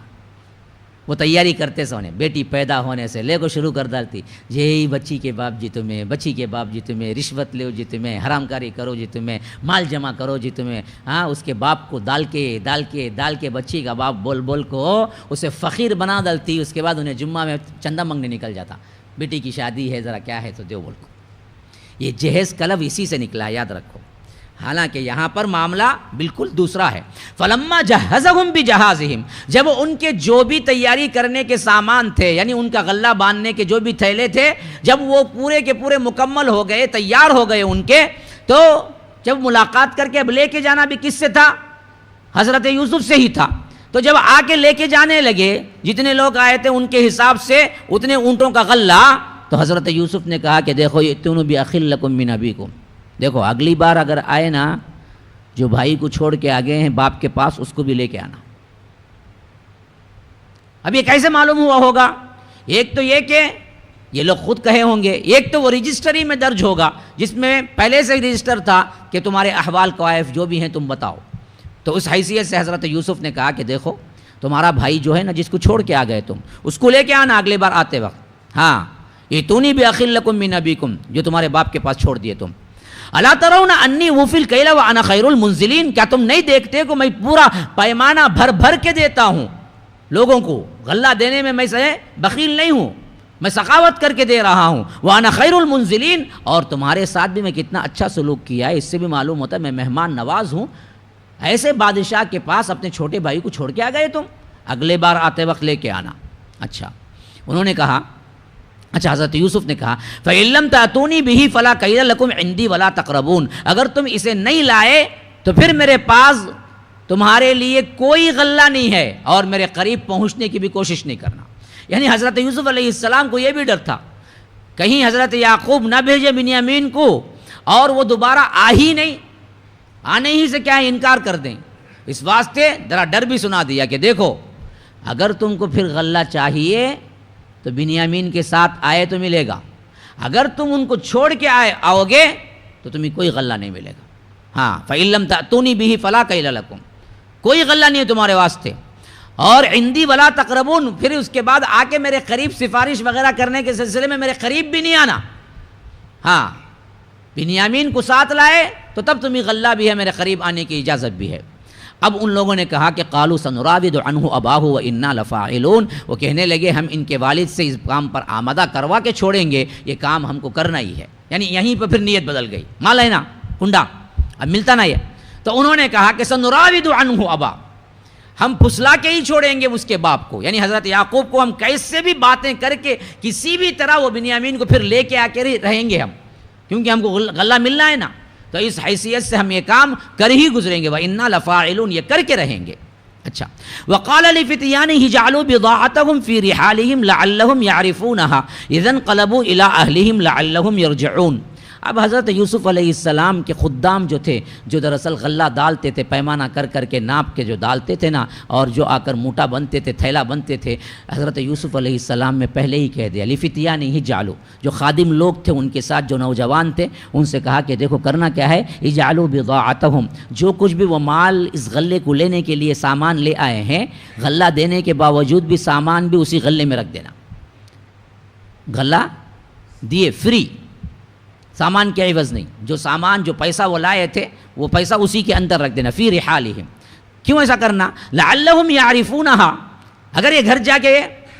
وہ تیاری کرتے سونے، بیٹی پیدا ہونے سے لے کو شروع کر ڈالتی، یہی بچی کے باپ جی تمہیں، بچی کے باپ جی تمہیں، رشوت لو جی تمہیں، حرام کاری کرو جی تمہیں، مال جمع کرو جی تمہیں، ہاں اس کے باپ کو ڈال کے بچی کا باپ بول بول کو اسے فقیر بنا ڈالتی، اس کے بعد انہیں جمعہ میں چندہ منگنے نکل جاتا، بیٹی کی شادی ہے ذرا کیا ہے تو دیو بول کو، یہ جہیز کلب اسی سے نکلا، یاد رکھو۔ حالانکہ یہاں پر معاملہ بالکل دوسرا ہے. فلما جہزہم بجہازہم، جب ان کے جو بھی تیاری کرنے کے سامان تھے، یعنی ان کا غلہ باندھنے کے جو بھی تھیلے تھے، جب وہ پورے کے پورے مکمل ہو گئے، تیار ہو گئے ان کے، تو جب ملاقات کر کے اب لے کے جانا بھی کس سے تھا؟ حضرت یوسف سے ہی تھا. تو جب آ کے لے کے جانے لگے، جتنے لوگ آئے تھے ان کے حساب سے اتنے اونٹوں کا غلہ، تو حضرت یوسف نے کہا کہ دیکھو یأتون بأخ لکم من ابیکم، دیکھو اگلی بار اگر آئے نا، جو بھائی کو چھوڑ کے آگے ہیں باپ کے پاس، اس کو بھی لے کے آنا. اب یہ کیسے معلوم ہوا ہوگا؟ ایک تو یہ کہ یہ لوگ خود کہے ہوں گے، ایک تو وہ رجسٹری میں درج ہوگا جس میں پہلے سے ہی رجسٹر تھا کہ تمہارے احوال قوائف جو بھی ہیں تم بتاؤ. تو اس حیثیت سے حضرت یوسف نے کہا کہ دیکھو تمہارا بھائی جو ہے نا، جس کو چھوڑ کے آ گئے تم، اس کو لے کے آنا اگلے بار آتے وقت. ہاں، ائتونی بأخ لکم من ابیکم، جو تمہارے باپ کے پاس چھوڑ دیے تم. الا ترون انی اوفی الکیل وانا خیر المنزلین، کیا تم نہیں دیکھتے کہ میں پورا پیمانہ بھر بھر کے دیتا ہوں لوگوں کو، غلہ دینے میں میں سے بخیل نہیں ہوں، میں سخاوت کر کے دے رہا ہوں. وانا خیر المنزلین، اور تمہارے ساتھ بھی میں کتنا اچھا سلوک کیا ہے، اس سے بھی معلوم ہوتا ہے میں مہمان نواز ہوں. ایسے بادشاہ کے پاس اپنے چھوٹے بھائی کو چھوڑ کے آ گئے تم، اگلے بار آتے وقت لے کے آنا. اچھا، انہوں نے کہا، اچھا حضرت یوسف نے کہا فَإِن لَّمْ تَأْتُونِي بِهِ فَلَا كَيْدَ لَكُمْ عِندِي وَلَا تَقْرَبُونَ، اگر تم اسے نہیں لائے تو پھر میرے پاس تمہارے لیے کوئی غلہ نہیں ہے، اور میرے قریب پہنچنے کی بھی کوشش نہیں کرنا. یعنی حضرت یوسف علیہ السلام کو یہ بھی ڈر تھا کہیں حضرت یعقوب نہ بھیجے بنیامین کو اور وہ دوبارہ آ ہی نہیں، آنے ہی سے کیا انکار کر دیں. اس واسطے ذرا ڈر بھی سنا دیا کہ دیکھو اگر تم کو پھر غلہ چاہیے تو بنیامین کے ساتھ آئے تو ملے گا، اگر تم ان کو چھوڑ کے آؤ گے تو تمہیں کوئی غلہ نہیں ملے گا. ہاں، فَإِن لَّمْ تَأْتُونِي بِهِ فَلَا كَيْلَ لَكُمْ، کوئی غلہ نہیں ہے تمہارے واسطے. اور عندی ولا تقربون، پھر اس کے بعد آ کے میرے قریب سفارش وغیرہ کرنے کے سلسلے میں میرے قریب بھی نہیں آنا. ہاں، بنیامین کو ساتھ لائے تو تب تمہیں غلہ بھی ہے، میرے قریب آنے کی اجازت بھی ہے. اب ان لوگوں نے کہا کہ قالوا سنراود عنہ اباہ وانا لفاعلون، وہ کہنے لگے ہم ان کے والد سے اس کام پر آمادہ کروا کے چھوڑیں گے، یہ کام ہم کو کرنا ہی ہے. یعنی یہیں پہ پھر نیت بدل گئی، مال ہے نا کنڈا اب ملتا نا یہ. تو انہوں نے کہا کہ سنراود عنہ ابا، ہم پھسلا کے ہی چھوڑیں گے اس کے باپ کو، یعنی حضرت یعقوب کو ہم کیسے بھی باتیں کر کے کسی بھی طرح وہ بنیامین کو پھر لے کے آ کے رہیں گے ہم، کیونکہ ہم کو غلہ ملنا ہے نا. تو اس حیثیت سے ہم یہ کام کر ہی گزریں گے، وَإِنَّا لَفَاعِلُونَ، یہ کر کے رہیں گے. اچھا، وَقَالَ لِفِتْيَانِهِ جَعَلُوا بِضَاعَتَهُمْ فِي رِحَالِهِمْ لَعَلَّهُمْ يَعْرِفُونَهَا إِذَا انقَلَبُوا إِلَىٰ أَهْلِهِمْ لَعَلَّهُمْ يَرْجِعُونَ. اب حضرت یوسف علیہ السلام کے خدام جو تھے، جو دراصل غلہ ڈالتے تھے، پیمانہ کر کر کے ناپ کے جو ڈالتے تھے نا، اور جو آ کر موٹا بنتے تھے، تھیلا بنتے تھے، حضرت یوسف علیہ السلام نے پہلے ہی کہہ دیا لِفِتْيَانِهِ جَعَلُوا، جو خادم لوگ تھے ان کے ساتھ جو نوجوان تھے، ان سے کہا کہ دیکھو کرنا کیا ہے، اجعلوا بضاعتهم، جو کچھ بھی وہ مال اس غلے کو لینے کے لیے سامان لے آئے ہیں، غلہ دینے کے باوجود بھی سامان بھی اسی غلے میں رکھ دینا. غلہ دیے فری، سامان کے عوض نہیں، جو سامان جو پیسہ وہ لائے تھے وہ پیسہ اسی کے اندر رکھ دینا، فی رحالہم. کیوں ایسا کرنا؟ لعلہم یعرفونہا، اگر یہ گھر جا کے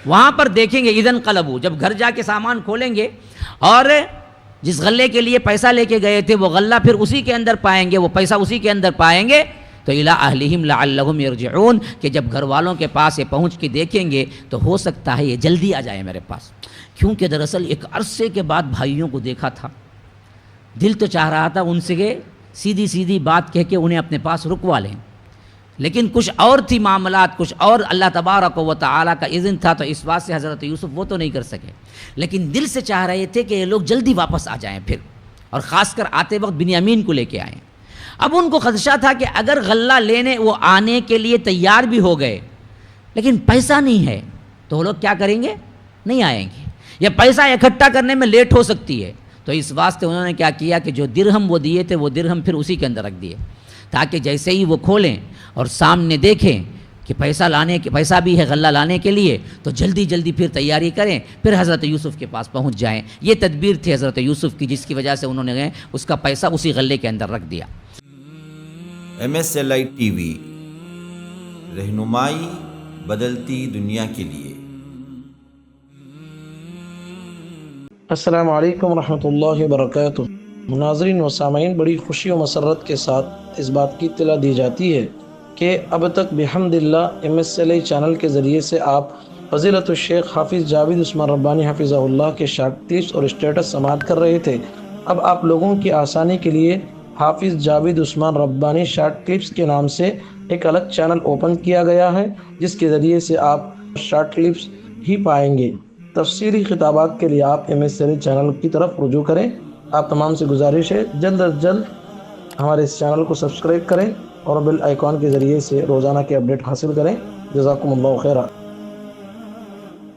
وہاں پر دیکھیں گے، اذن قلبو، جب گھر جا کے سامان کھولیں گے اور جس غلے کے لیے پیسہ لے کے گئے تھے وہ غلہ پھر اسی کے اندر پائیں گے، وہ پیسہ اسی کے اندر پائیں گے، تو الی اہلہم لعلہم یرجعون، کہ جب گھر والوں کے پاس یہ پہنچ کے دیکھیں گے تو ہو سکتا ہے یہ جلدی آ جائے میرے پاس. کیونکہ دراصل ایک عرصے کے بعد بھائیوں کو دیکھا تھا، دل تو چاہ رہا تھا ان سے کہ سیدھی سیدھی بات کہہ کے انہیں اپنے پاس رکوا لیں، لیکن کچھ اور تھی معاملات، کچھ اور اللہ تبارک و تعالیٰ کا اذن تھا، تو اس بات سے حضرت یوسف وہ تو نہیں کر سکے، لیکن دل سے چاہ رہے تھے کہ یہ لوگ جلدی واپس آ جائیں پھر، اور خاص کر آتے وقت بنیامین کو لے کے آئیں. اب ان کو خدشہ تھا کہ اگر غلہ لینے وہ آنے کے لیے تیار بھی ہو گئے لیکن پیسہ نہیں ہے تو وہ لوگ کیا کریں گے؟ نہیں آئیں گے، یا پیسہ اکٹھا کرنے میں لیٹ ہو سکتی ہے. تو اس واسطے انہوں نے کیا کیا کہ جو درہم وہ دیے تھے وہ درہم پھر اسی کے اندر رکھ دیے، تاکہ جیسے ہی وہ کھولیں اور سامنے دیکھیں کہ پیسہ بھی ہے غلہ لانے کے لیے، تو جلدی جلدی پھر تیاری کریں، پھر حضرت یوسف کے پاس پہنچ جائیں. یہ تدبیر تھی حضرت یوسف کی، جس کی وجہ سے انہوں نے اس کا پیسہ اسی غلے کے اندر رکھ دیا. MSLI TV، رہنمائی بدلتی دنیا کے لیے. السلام علیکم ورحمۃ اللہ وبرکاتہ. ناظرین و سامعین بڑی خوشی و مسرت کے ساتھ اس بات کی اطلاع دی جاتی ہے کہ اب تک بحمد اللہ MSLI چینل کے ذریعے سے آپ فضیلت الشیخ حافظ جاوید عثمان ربانی حفظہ اللہ کے شارٹ کلپس اور اسٹیٹس سماعت کر رہے تھے۔ اب آپ لوگوں کی آسانی کے لیے حافظ جاوید عثمان ربانی شارٹ کلپس کے نام سے ایک الگ چینل اوپن کیا گیا ہے، جس کے ذریعے سے آپ شارٹ کلپس ہی پائیں گے۔ تفصیلی خطابات کے لیے آپ MSLI چینل کی طرف رجوع کریں۔ آپ تمام سے گزارش ہے جلد از جلد ہمارے اس چینل کو سبسکرائب کریں اور بیل آئیکن کے ذریعے سے روزانہ کے اپڈیٹ حاصل کریں۔ جزاکم اللہ خیرہ۔